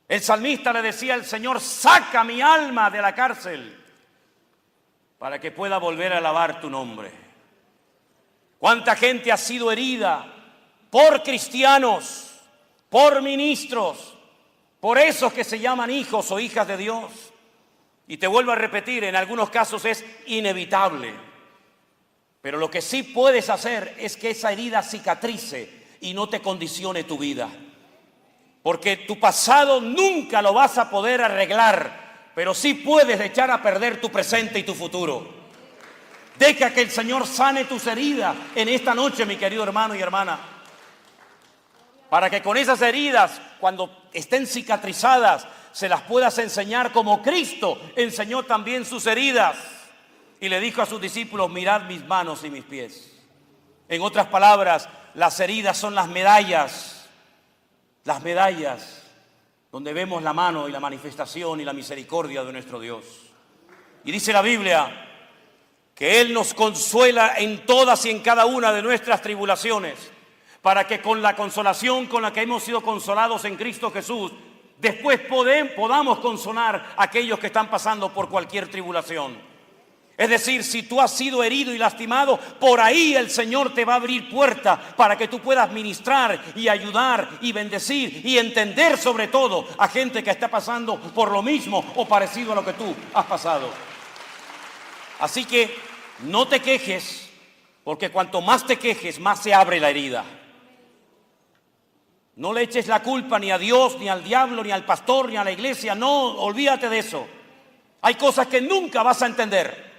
El salmista le decía al Señor: saca mi alma de la cárcel para que pueda volver a alabar tu nombre. ¿Cuánta gente ha sido herida por cristianos, por ministros, por esos que se llaman hijos o hijas de Dios? Y te vuelvo a repetir, en algunos casos es inevitable. Pero lo que sí puedes hacer es que esa herida cicatrice y no te condicione tu vida. Porque tu pasado nunca lo vas a poder arreglar, pero sí puedes echar a perder tu presente y tu futuro. Deja que el Señor sane tus heridas en esta noche, mi querido hermano y hermana. Para que con esas heridas, cuando estén cicatrizadas, se las puedas enseñar como Cristo enseñó también sus heridas. Y le dijo a sus discípulos: mirad mis manos y mis pies. En otras palabras, las heridas son las medallas donde vemos la mano y la manifestación y la misericordia de nuestro Dios. Y dice la Biblia que Él nos consuela en todas y en cada una de nuestras tribulaciones, para que con la consolación con la que hemos sido consolados en Cristo Jesús, después podamos consolar a aquellos que están pasando por cualquier tribulación. Es decir, si tú has sido herido y lastimado, por ahí el Señor te va a abrir puertas para que tú puedas ministrar y ayudar y bendecir y entender sobre todo a gente que está pasando por lo mismo o parecido a lo que tú has pasado. Así que no te quejes, porque cuanto más te quejes, más se abre la herida. No le eches la culpa ni a Dios, ni al diablo, ni al pastor, ni a la iglesia. No, olvídate de eso. Hay cosas que nunca vas a entender.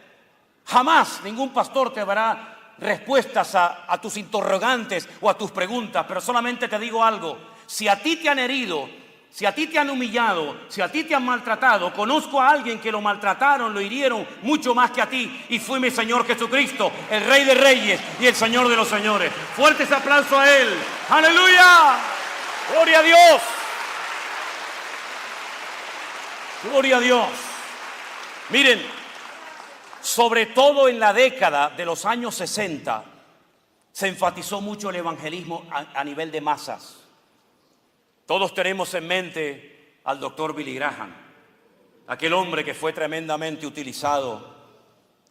Jamás ningún pastor te dará respuestas a tus interrogantes o a tus preguntas, pero solamente te digo algo: si a ti te han herido, si a ti te han humillado, si a ti te han maltratado, conozco a alguien que lo maltrataron, lo hirieron mucho más que a ti, y fue mi Señor Jesucristo, el Rey de Reyes y el Señor de los Señores. Fuertes aplausos a Él. ¡Aleluya! ¡Gloria a Dios! ¡Gloria a Dios! Miren, sobre todo en la década de los años 60, se enfatizó mucho el evangelismo a nivel de masas. Todos tenemos en mente al doctor Billy Graham, aquel hombre que fue tremendamente utilizado,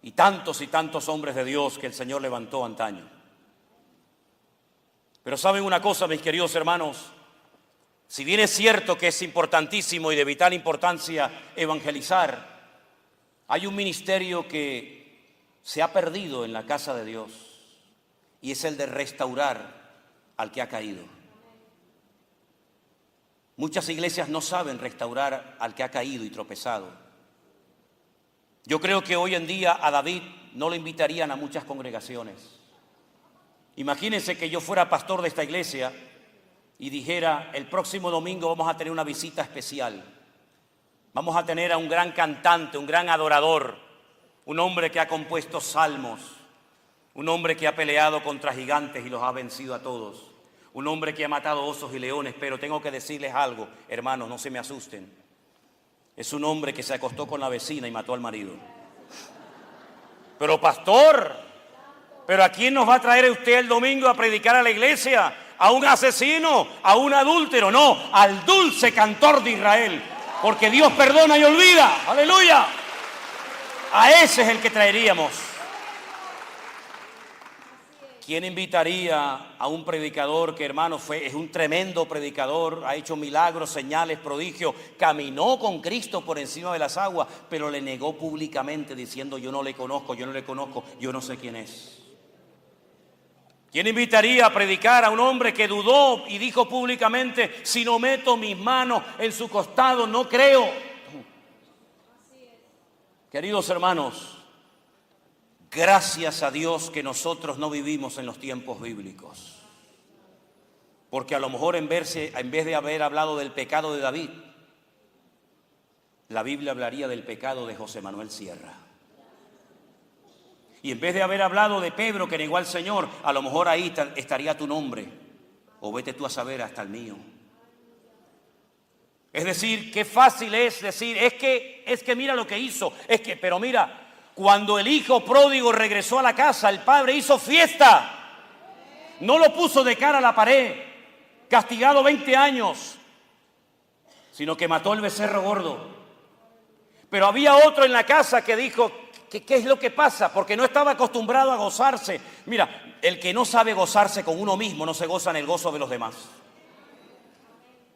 y tantos hombres de Dios que el Señor levantó antaño. Pero ¿saben una cosa, mis queridos hermanos? Si bien es cierto que es importantísimo y de vital importancia evangelizar, Hay un ministerio que se ha perdido en la casa de Dios y es el de restaurar al que ha caído. Muchas iglesias no saben restaurar al que ha caído y tropezado. Yo creo que hoy en día a David no lo invitarían a muchas congregaciones. Imagínense que yo fuera pastor de esta iglesia y dijera, el próximo domingo vamos a tener una visita especial. Vamos a tener a un gran cantante, un gran adorador, un hombre que ha compuesto salmos, un hombre que ha peleado contra gigantes y los ha vencido a todos, un hombre que ha matado osos y leones, pero tengo que decirles algo, hermanos, no se me asusten. Es un hombre que se acostó con la vecina y mató al marido. Pero pastor, ¿pero a quién nos va a traer usted el domingo a predicar a la iglesia? ¿A un asesino? ¿A un adúltero? No, al dulce cantor de Israel. Porque Dios perdona y olvida. ¡Aleluya! A ese es el que traeríamos. ¿Quién invitaría a un predicador que, hermano, es un tremendo predicador, ha hecho milagros, señales, prodigios, caminó con Cristo por encima de las aguas, pero le negó públicamente diciendo, yo no le conozco, yo no sé quién es? ¿Quién invitaría a predicar a un hombre que dudó y dijo públicamente, si no meto mis manos en su costado, no creo? Queridos hermanos, gracias a Dios que nosotros no vivimos en los tiempos bíblicos. Porque a lo mejor en vez de haber hablado del pecado de David, la Biblia hablaría del pecado de José Manuel Sierra. Y en vez de haber hablado de Pedro que negó al Señor, a lo mejor ahí estaría tu nombre. O vete tú a saber hasta el mío. Es decir, qué fácil es decir, es que mira lo que hizo. Pero mira, cuando el hijo pródigo regresó a la casa, el padre hizo fiesta. No lo puso de cara a la pared, castigado 20 años, sino que mató el becerro gordo. Pero había otro en la casa que dijo, ¿qué es lo que pasa? Porque no estaba acostumbrado a gozarse. Mira, el que no sabe gozarse con uno mismo no se goza en el gozo de los demás.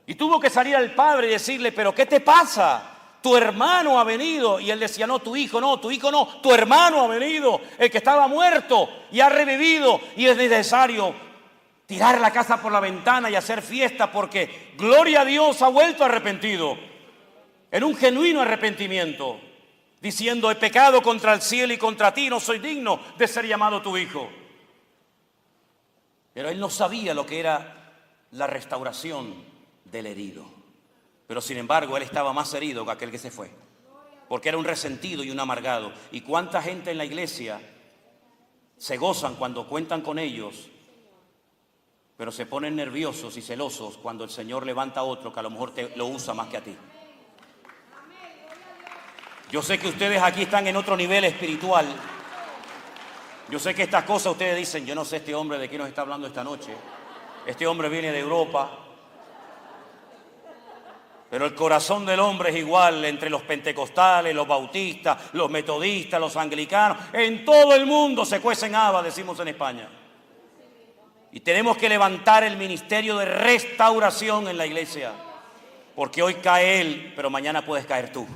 Y tuvo que salir al padre y decirle, ¿pero qué te pasa? Tu hermano ha venido. Y él decía, no, tu hijo no, tu hermano ha venido. El que estaba muerto y ha revivido. Y es necesario tirar la casa por la ventana y hacer fiesta porque, gloria a Dios, ha vuelto arrepentido. En un genuino arrepentimiento. Diciendo, he pecado contra el cielo y contra ti, no soy digno de ser llamado tu hijo. Pero él no sabía lo que era la restauración del herido. Pero sin embargo, él estaba más herido que aquel que se fue. Porque era un resentido y un amargado. ¿Y cuánta gente en la iglesia se gozan cuando cuentan con ellos, pero se ponen nerviosos y celosos cuando el Señor levanta a otro que a lo mejor lo usa más que a ti? Yo sé que ustedes aquí están en otro nivel espiritual. Yo sé que estas cosas ustedes dicen, yo no sé este hombre de qué nos está hablando esta noche. Este hombre viene de Europa. Pero el corazón del hombre es igual entre los pentecostales, los bautistas, los metodistas, los anglicanos. En todo el mundo se cuecen habas, decimos en España. Y tenemos que levantar el ministerio de restauración en la iglesia. Porque hoy cae él, pero mañana puedes caer tú.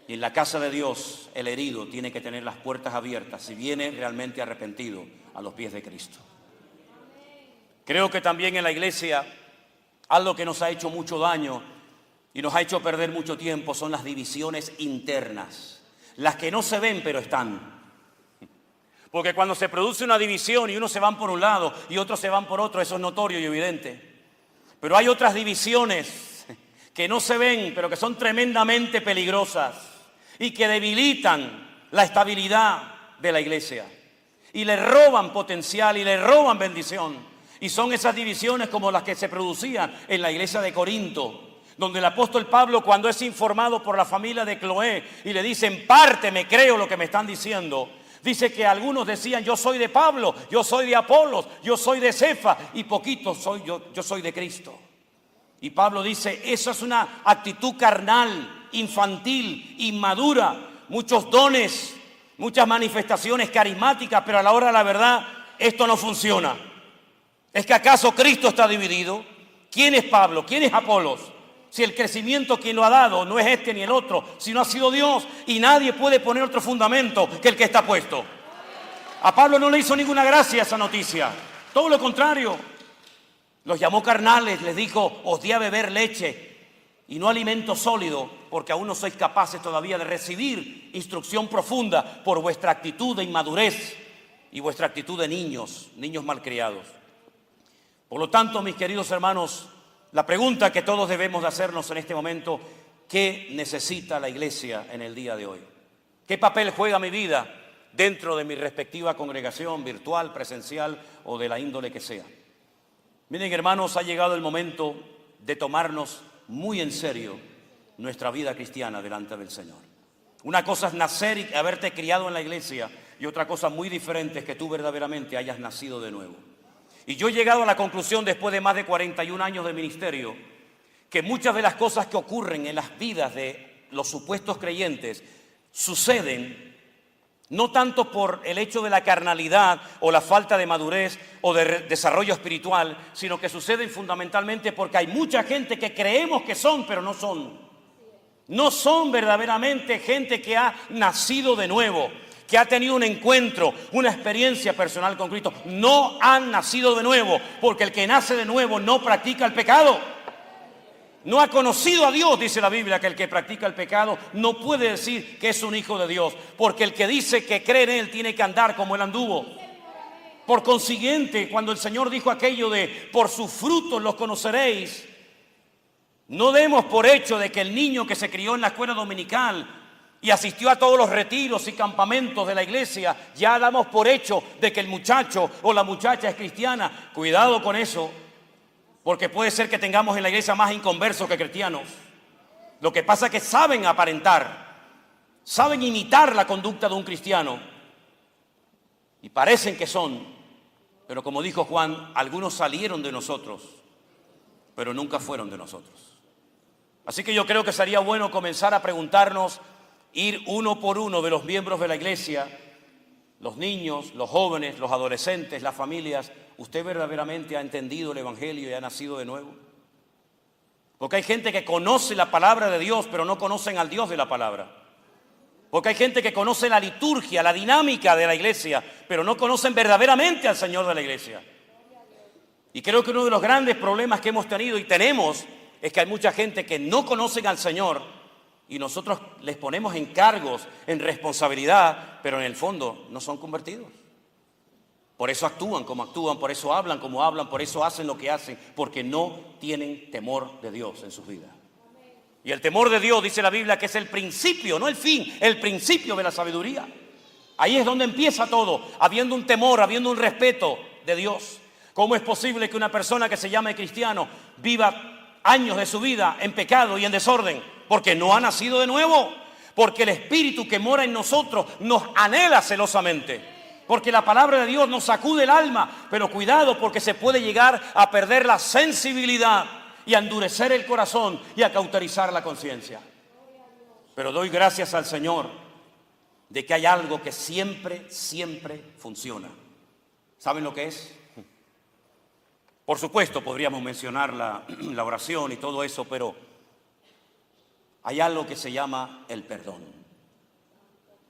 Y en la casa de Dios, el herido tiene que tener las puertas abiertas si viene realmente arrepentido a los pies de Cristo. Creo que también en la iglesia, algo que nos ha hecho mucho daño y nos ha hecho perder mucho tiempo son las divisiones internas. Las que no se ven, pero están. Porque cuando se produce una división y unos se van por un lado y otros se van por otro, eso es notorio y evidente. Pero hay otras divisiones que no se ven, pero que son tremendamente peligrosas y que debilitan la estabilidad de la iglesia y le roban potencial y le roban bendición. Y son esas divisiones como las que se producían en la iglesia de Corinto, donde el apóstol Pablo, cuando es informado por la familia de Cloé y le dicen, parte me creo lo que me están diciendo, dice que algunos decían, yo soy de Pablo, yo soy de Apolos, yo soy de Cefa y poquitos soy yo soy de Cristo. Y Pablo dice, eso es una actitud carnal, infantil, inmadura, muchos dones, muchas manifestaciones carismáticas, pero a la hora de la verdad esto no funciona. ¿Es que acaso Cristo está dividido? ¿Quién es Pablo? ¿Quién es Apolos? Si el crecimiento quien lo ha dado no es este ni el otro, sino ha sido Dios, y nadie puede poner otro fundamento que el que está puesto. A Pablo no le hizo ninguna gracia esa noticia, todo lo contrario. Los llamó carnales, les dijo: os di a beber leche y no alimento sólido, porque aún no sois capaces todavía de recibir instrucción profunda por vuestra actitud de inmadurez y vuestra actitud de niños malcriados. Por lo tanto, mis queridos hermanos, la pregunta que todos debemos de hacernos en este momento: ¿qué necesita la iglesia en el día de hoy? ¿Qué papel juega mi vida dentro de mi respectiva congregación virtual, presencial o de la índole que sea? Miren, hermanos, ha llegado el momento de tomarnos muy en serio nuestra vida cristiana delante del Señor. Una cosa es nacer y haberte criado en la iglesia, y otra cosa muy diferente es que tú verdaderamente hayas nacido de nuevo. Y yo he llegado a la conclusión, después de más de 41 años de ministerio, que muchas de las cosas que ocurren en las vidas de los supuestos creyentes suceden no tanto por el hecho de la carnalidad o la falta de madurez o de desarrollo espiritual, sino que suceden fundamentalmente porque hay mucha gente que creemos que son, pero no son. No son verdaderamente gente que ha nacido de nuevo, que ha tenido un encuentro, una experiencia personal con Cristo. No han nacido de nuevo, porque el que nace de nuevo no practica el pecado. No ha conocido a Dios, dice la Biblia, que el que practica el pecado no puede decir que es un hijo de Dios, porque el que dice que cree en Él tiene que andar como Él anduvo. Por consiguiente, cuando el Señor dijo aquello de por sus frutos los conoceréis, no demos por hecho de que el niño que se crió en la escuela dominical y asistió a todos los retiros y campamentos de la iglesia, ya damos por hecho de que el muchacho o la muchacha es cristiana. Cuidado con eso, porque puede ser que tengamos en la iglesia más inconversos que cristianos. Lo que pasa es que saben aparentar, saben imitar la conducta de un cristiano y parecen que son, pero como dijo Juan, algunos salieron de nosotros, pero nunca fueron de nosotros. Así que yo creo que sería bueno comenzar a preguntarnos, ir uno por uno de los miembros de la iglesia, los niños, los jóvenes, los adolescentes, las familias: ¿usted verdaderamente ha entendido el Evangelio y ha nacido de nuevo? Porque hay gente que conoce la palabra de Dios, pero no conocen al Dios de la palabra. Porque hay gente que conoce la liturgia, la dinámica de la iglesia, pero no conocen verdaderamente al Señor de la iglesia. Y creo que uno de los grandes problemas que hemos tenido y tenemos es que hay mucha gente que no conocen al Señor y nosotros les ponemos encargos, en responsabilidad, pero en el fondo no son convertidos. Por eso actúan como actúan, por eso hablan como hablan, por eso hacen lo que hacen, porque no tienen temor de Dios en sus vidas. Y el temor de Dios, dice la Biblia, que es el principio, no el fin, el principio de la sabiduría. Ahí es donde empieza todo, habiendo un temor, habiendo un respeto de Dios. ¿Cómo es posible que una persona que se llame cristiano viva años de su vida en pecado y en desorden? Porque no ha nacido de nuevo, porque el Espíritu que mora en nosotros nos anhela celosamente, porque la palabra de Dios nos sacude el alma, pero cuidado, porque se puede llegar a perder la sensibilidad y a endurecer el corazón y a cauterizar la conciencia. Pero doy gracias al Señor de que hay algo que siempre funciona. ¿Saben lo que es? Por supuesto, podríamos mencionar la oración y todo eso, pero hay algo que se llama el perdón.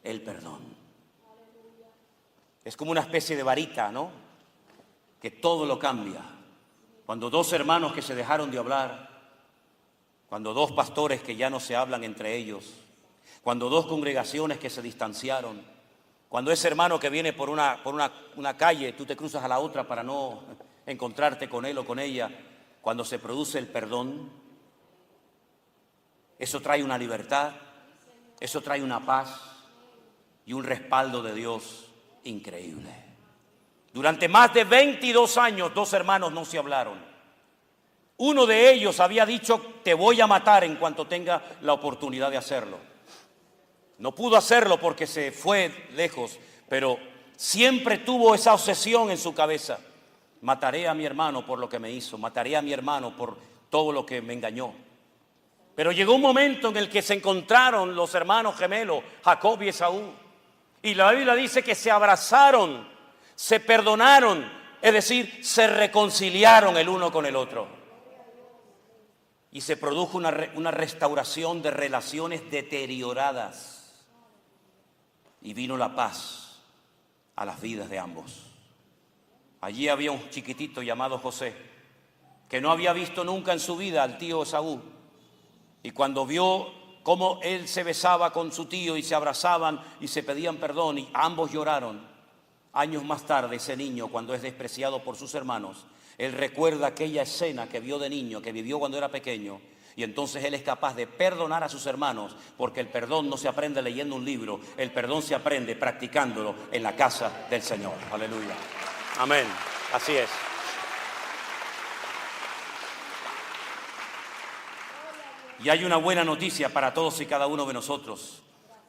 El perdón. Es como una especie de varita, ¿no? Que todo lo cambia. Cuando dos hermanos que se dejaron de hablar, cuando dos pastores que ya no se hablan entre ellos, cuando dos congregaciones que se distanciaron, cuando ese hermano que viene por una calle, tú te cruzas a la otra para no encontrarte con él o con ella, cuando se produce el perdón, eso trae una libertad, eso trae una paz y un respaldo de Dios increíble. Durante más de 22 años, dos hermanos no se hablaron. Uno de ellos había dicho: te voy a matar en cuanto tenga la oportunidad de hacerlo. No pudo hacerlo porque se fue lejos, pero siempre tuvo esa obsesión en su cabeza: mataré a mi hermano por lo que me hizo, mataré a mi hermano por todo lo que me engañó. Pero llegó un momento en el que se encontraron los hermanos gemelos, Jacob y Esaú, y la Biblia dice que se abrazaron, se perdonaron, es decir, se reconciliaron el uno con el otro. y se produjo una restauración de relaciones deterioradas y vino la paz a las vidas de ambos. Allí había un chiquitito llamado José que no había visto nunca en su vida al tío Esaú, y cuando vio cómo él se besaba con su tío y se abrazaban y se pedían perdón y ambos lloraron, años más tarde ese niño, cuando es despreciado por sus hermanos, él recuerda aquella escena que vio de niño, que vivió cuando era pequeño, y entonces él es capaz de perdonar a sus hermanos, porque el perdón no se aprende leyendo un libro, el perdón se aprende practicándolo en la casa del Señor. Aleluya. Amén. Así es. Y hay una buena noticia para todos y cada uno de nosotros,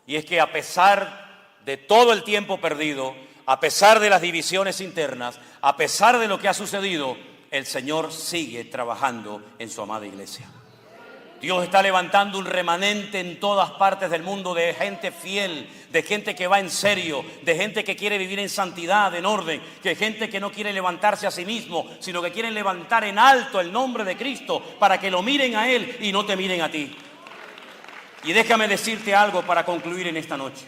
y es que a pesar de todo el tiempo perdido, a pesar de las divisiones internas, a pesar de lo que ha sucedido, el Señor sigue trabajando en su amada iglesia. Dios está levantando un remanente en todas partes del mundo de gente fiel, de gente que va en serio, de gente que quiere vivir en santidad, en orden, de gente que no quiere levantarse a sí mismo, sino que quieren levantar en alto el nombre de Cristo para que lo miren a Él y no te miren a ti. Y déjame decirte algo para concluir en esta noche.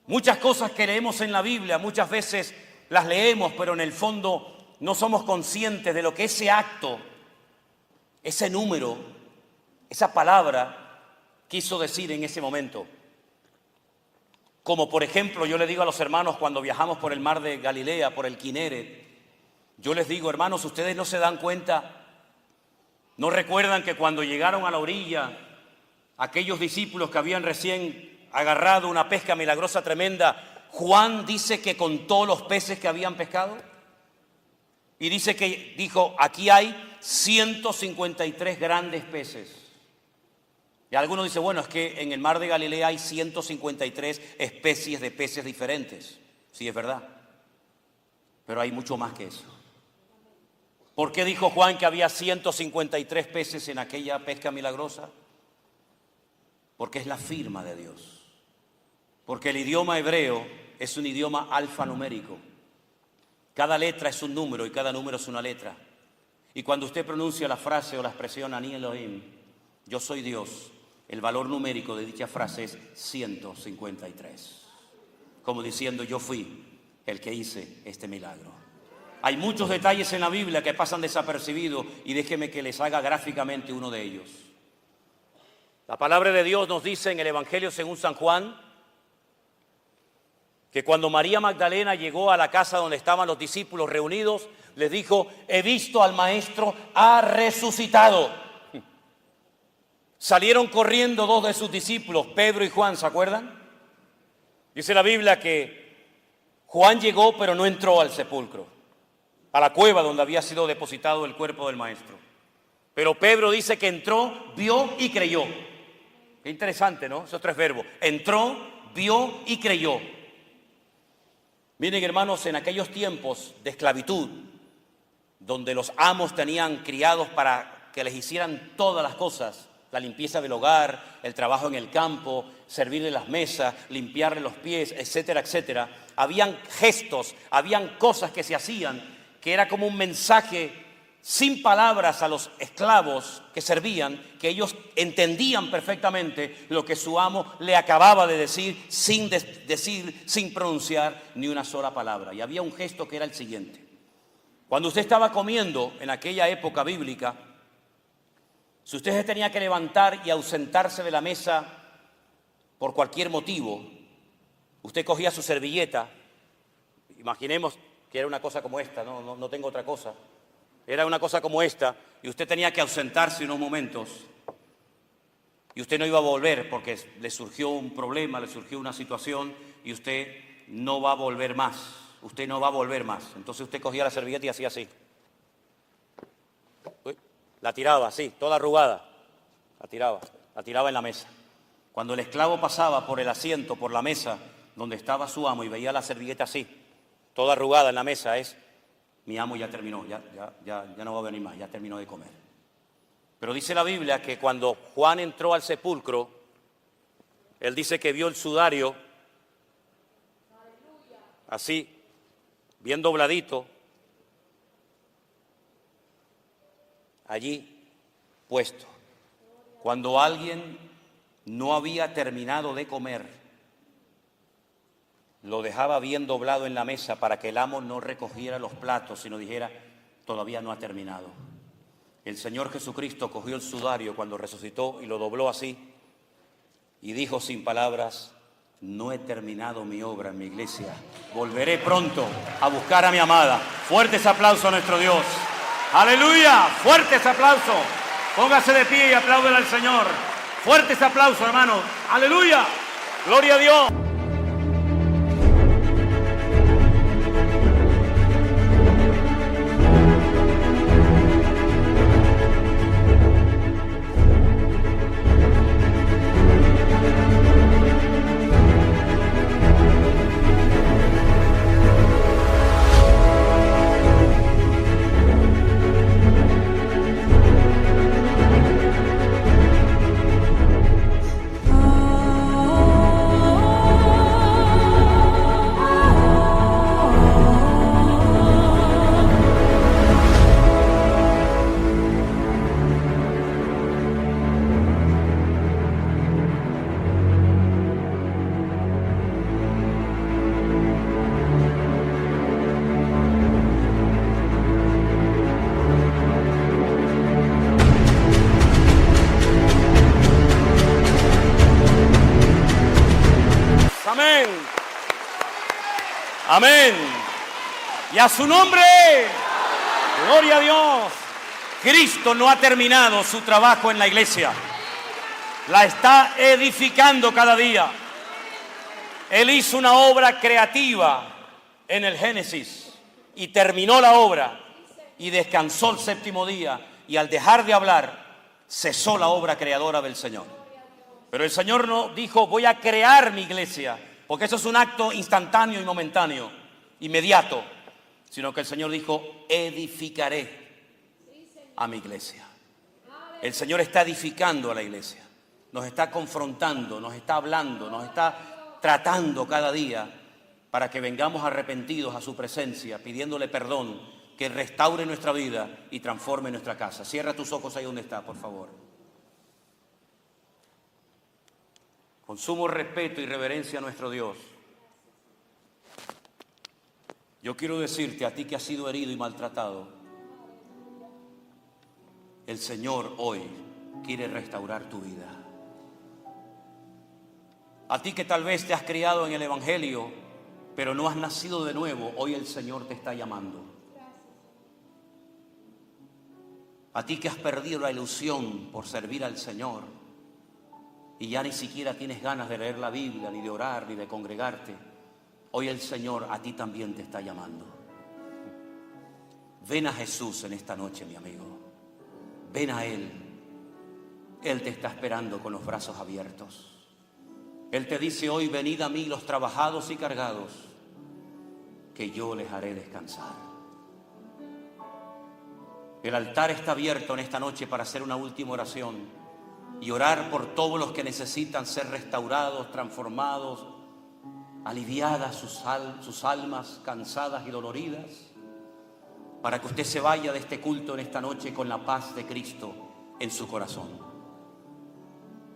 Muchas cosas que leemos en la Biblia, muchas veces las leemos, pero en el fondo no somos conscientes de lo que ese acto, ese número, esa palabra quiso decir en ese momento. Como por ejemplo, yo le digo a los hermanos cuando viajamos por el mar de Galilea, por el Kineret, yo les digo, hermanos, ustedes no se dan cuenta, no recuerdan que cuando llegaron a la orilla, aquellos discípulos que habían recién agarrado una pesca milagrosa tremenda, Juan dice que contó los peces que habían pescado y dice que dijo, aquí hay 153 grandes peces. Y algunos dicen, bueno, es que en el mar de Galilea hay 153 especies de peces diferentes. Sí, es verdad, pero hay mucho más que eso. ¿Por qué dijo Juan que había 153 peces en aquella pesca milagrosa? Porque es la firma de Dios. Porque el idioma hebreo es un idioma alfanumérico. Cada letra es un número y cada número es una letra. Y cuando usted pronuncia la frase o la expresión Ani Elohim, yo soy Dios, el valor numérico de dicha frase es 153. Como diciendo, yo fui el que hice este milagro. Hay muchos detalles en la Biblia que pasan desapercibidos y déjeme que les haga gráficamente uno de ellos. La palabra de Dios nos dice en el Evangelio según San Juan que cuando María Magdalena llegó a la casa donde estaban los discípulos reunidos, les dijo, he visto al Maestro, ha resucitado. Salieron corriendo dos de sus discípulos, Pedro y Juan, ¿se acuerdan? Dice la Biblia que Juan llegó pero no entró al sepulcro, a la cueva donde había sido depositado el cuerpo del Maestro. Pero Pedro dice que entró, vio y creyó. Qué interesante, ¿no? Esos tres verbos. Entró, vio y creyó. Miren, hermanos, en aquellos tiempos de esclavitud, donde los amos tenían criados para que les hicieran todas las cosas, la limpieza del hogar, el trabajo en el campo, servirle las mesas, limpiarle los pies, etcétera, etcétera, habían gestos, habían cosas que se hacían, que era como un mensaje sin palabras a los esclavos que servían, que ellos entendían perfectamente lo que su amo le acababa de decir sin pronunciar ni una sola palabra. Y había un gesto que era el siguiente. Cuando usted estaba comiendo en aquella época bíblica, si usted se tenía que levantar y ausentarse de la mesa por cualquier motivo, usted cogía su servilleta, imaginemos que era una cosa como esta, no tengo otra cosa. Era una cosa como esta, y usted tenía que ausentarse unos momentos, y usted no iba a volver porque le surgió un problema, le surgió una situación, y usted no va a volver más, usted no va a volver más. Entonces usted cogía la servilleta y hacía así. La tiraba así, toda arrugada, la tiraba en la mesa. Cuando el esclavo pasaba por el asiento, por la mesa, donde estaba su amo, y veía la servilleta así, toda arrugada en la mesa, mi amo ya terminó, ya no va a venir más, ya terminó de comer. Pero dice la Biblia que cuando Juan entró al sepulcro, él dice que vio el sudario así, bien dobladito, allí, puesto. Cuando alguien no había terminado de comer, lo dejaba bien doblado en la mesa para que el amo no recogiera los platos, sino dijera, todavía no ha terminado. El Señor Jesucristo cogió el sudario cuando resucitó y lo dobló así y dijo sin palabras, no he terminado mi obra en mi iglesia. Volveré pronto a buscar a mi amada. Fuerte ese aplauso a nuestro Dios. ¡Aleluya! Fuerte ese aplauso. Póngase de pie y apláudele al Señor. Fuerte ese aplauso, hermanos. ¡Aleluya! ¡Gloria a Dios! Amén. Amén. Y a su nombre, gloria a Dios. Cristo no ha terminado su trabajo en la iglesia. La está edificando cada día. Él hizo una obra creativa en el Génesis y terminó la obra y descansó el séptimo día, y al dejar de hablar cesó la obra creadora del Señor. Pero el Señor no dijo, voy a crear mi iglesia, porque eso es un acto instantáneo y momentáneo, inmediato, sino que el Señor dijo, edificaré a mi iglesia. El Señor está edificando a la iglesia, nos está confrontando, nos está hablando, nos está tratando cada día para que vengamos arrepentidos a su presencia, pidiéndole perdón, que restaure nuestra vida y transforme nuestra casa. Cierra tus ojos ahí donde está, por favor. Con sumo respeto y reverencia a nuestro Dios, yo quiero decirte a ti que has sido herido y maltratado, el Señor hoy quiere restaurar tu vida. A ti que tal vez te has criado en el Evangelio, pero no has nacido de nuevo, hoy el Señor te está llamando. A ti que has perdido la ilusión por servir al Señor y ya ni siquiera tienes ganas de leer la Biblia, ni de orar, ni de congregarte, hoy el Señor a ti también te está llamando. Ven a Jesús en esta noche, mi amigo. Ven a Él. Él te está esperando con los brazos abiertos. Él te dice hoy, venid a mí los trabajados y cargados, que yo les haré descansar. El altar está abierto en esta noche para hacer una última oración y orar por todos los que necesitan ser restaurados, transformados, aliviadas sus almas cansadas y doloridas, para que usted se vaya de este culto en esta noche con la paz de Cristo en su corazón.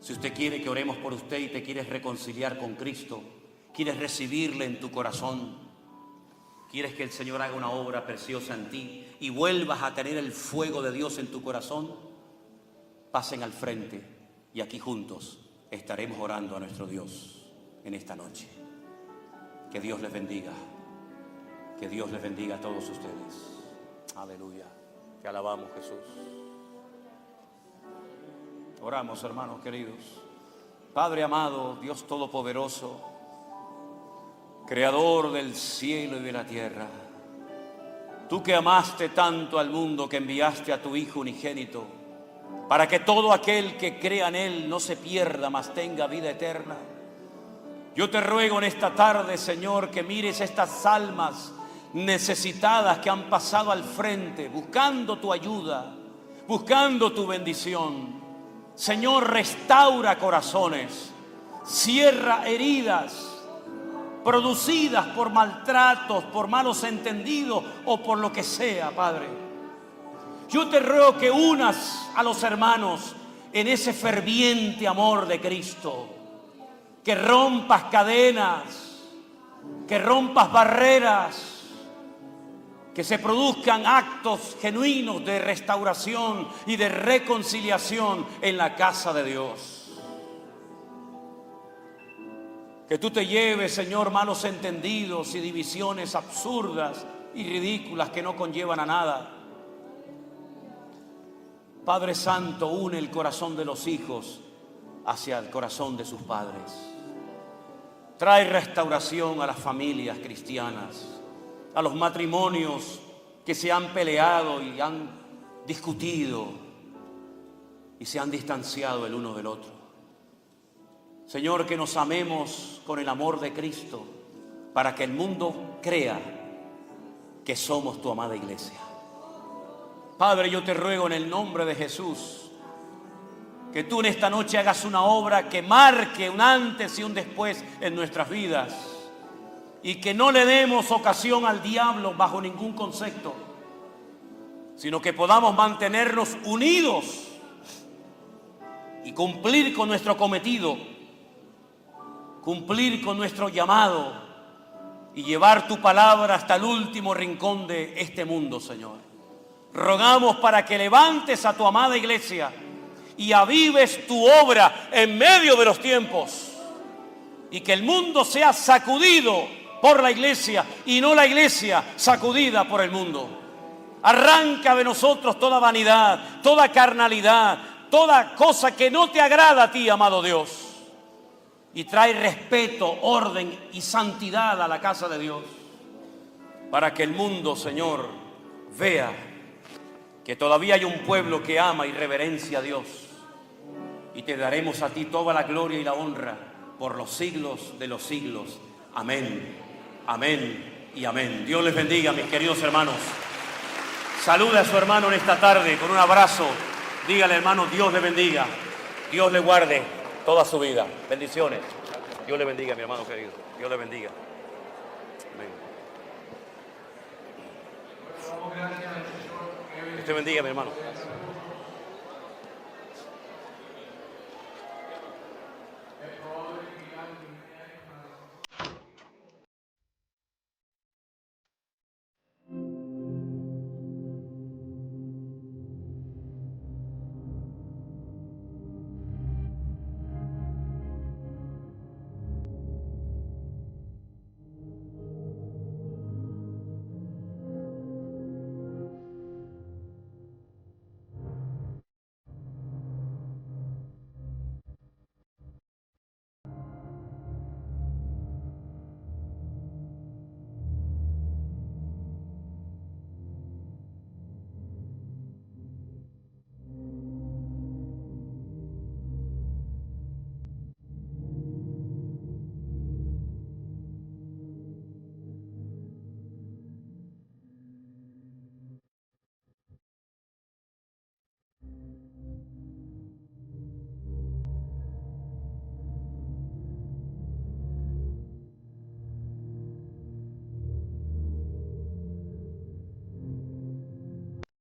Si usted quiere que oremos por usted y te quieres reconciliar con Cristo, quieres recibirle en tu corazón, quieres que el Señor haga una obra preciosa en ti y vuelvas a tener el fuego de Dios en tu corazón, pasen al frente y aquí juntos estaremos orando a nuestro Dios en esta noche. Que Dios les bendiga. Que Dios les bendiga a todos ustedes. Aleluya. Te alabamos, Jesús. Oramos, hermanos queridos. Padre amado, Dios todopoderoso, creador del cielo y de la tierra, tú que amaste tanto al mundo que enviaste a tu Hijo unigénito, para que todo aquel que crea en Él no se pierda, mas tenga vida eterna. Yo te ruego en esta tarde, Señor, que mires estas almas necesitadas que han pasado al frente, buscando tu ayuda, buscando tu bendición. Señor, restaura corazones, cierra heridas producidas por maltratos, por malos entendidos o por lo que sea, Padre. Yo te ruego que unas a los hermanos en ese ferviente amor de Cristo, que rompas cadenas, que rompas barreras, que se produzcan actos genuinos de restauración y de reconciliación en la casa de Dios. Que tú te lleves, Señor, malos entendidos y divisiones absurdas y ridículas que no conllevan a nada. Padre Santo, une el corazón de los hijos hacia el corazón de sus padres. Trae restauración a las familias cristianas, a los matrimonios que se han peleado y han discutido y se han distanciado el uno del otro. Señor, que nos amemos con el amor de Cristo para que el mundo crea que somos tu amada iglesia. Padre, yo te ruego en el nombre de Jesús que tú en esta noche hagas una obra que marque un antes y un después en nuestras vidas, y que no le demos ocasión al diablo bajo ningún concepto, sino que podamos mantenernos unidos y cumplir con nuestro cometido, cumplir con nuestro llamado y llevar tu palabra hasta el último rincón de este mundo, Señor. Rogamos para que levantes a tu amada iglesia y avives tu obra en medio de los tiempos, y que el mundo sea sacudido por la iglesia y no la iglesia sacudida por el mundo. Arranca de nosotros toda vanidad, toda carnalidad, toda cosa que no te agrada a ti, amado Dios, y trae respeto, orden y santidad a la casa de Dios, para que el mundo, Señor, vea que todavía hay un pueblo que ama y reverencia a Dios, y te daremos a ti toda la gloria y la honra por los siglos de los siglos. Amén, amén y amén. Dios les bendiga, mis queridos hermanos. Saluda a su hermano en esta tarde con un abrazo. Dígale, hermano, Dios le bendiga, Dios le guarde toda su vida. Bendiciones. Dios le bendiga, mi hermano querido. Dios le bendiga. Amén. Dios te bendiga, mi hermano.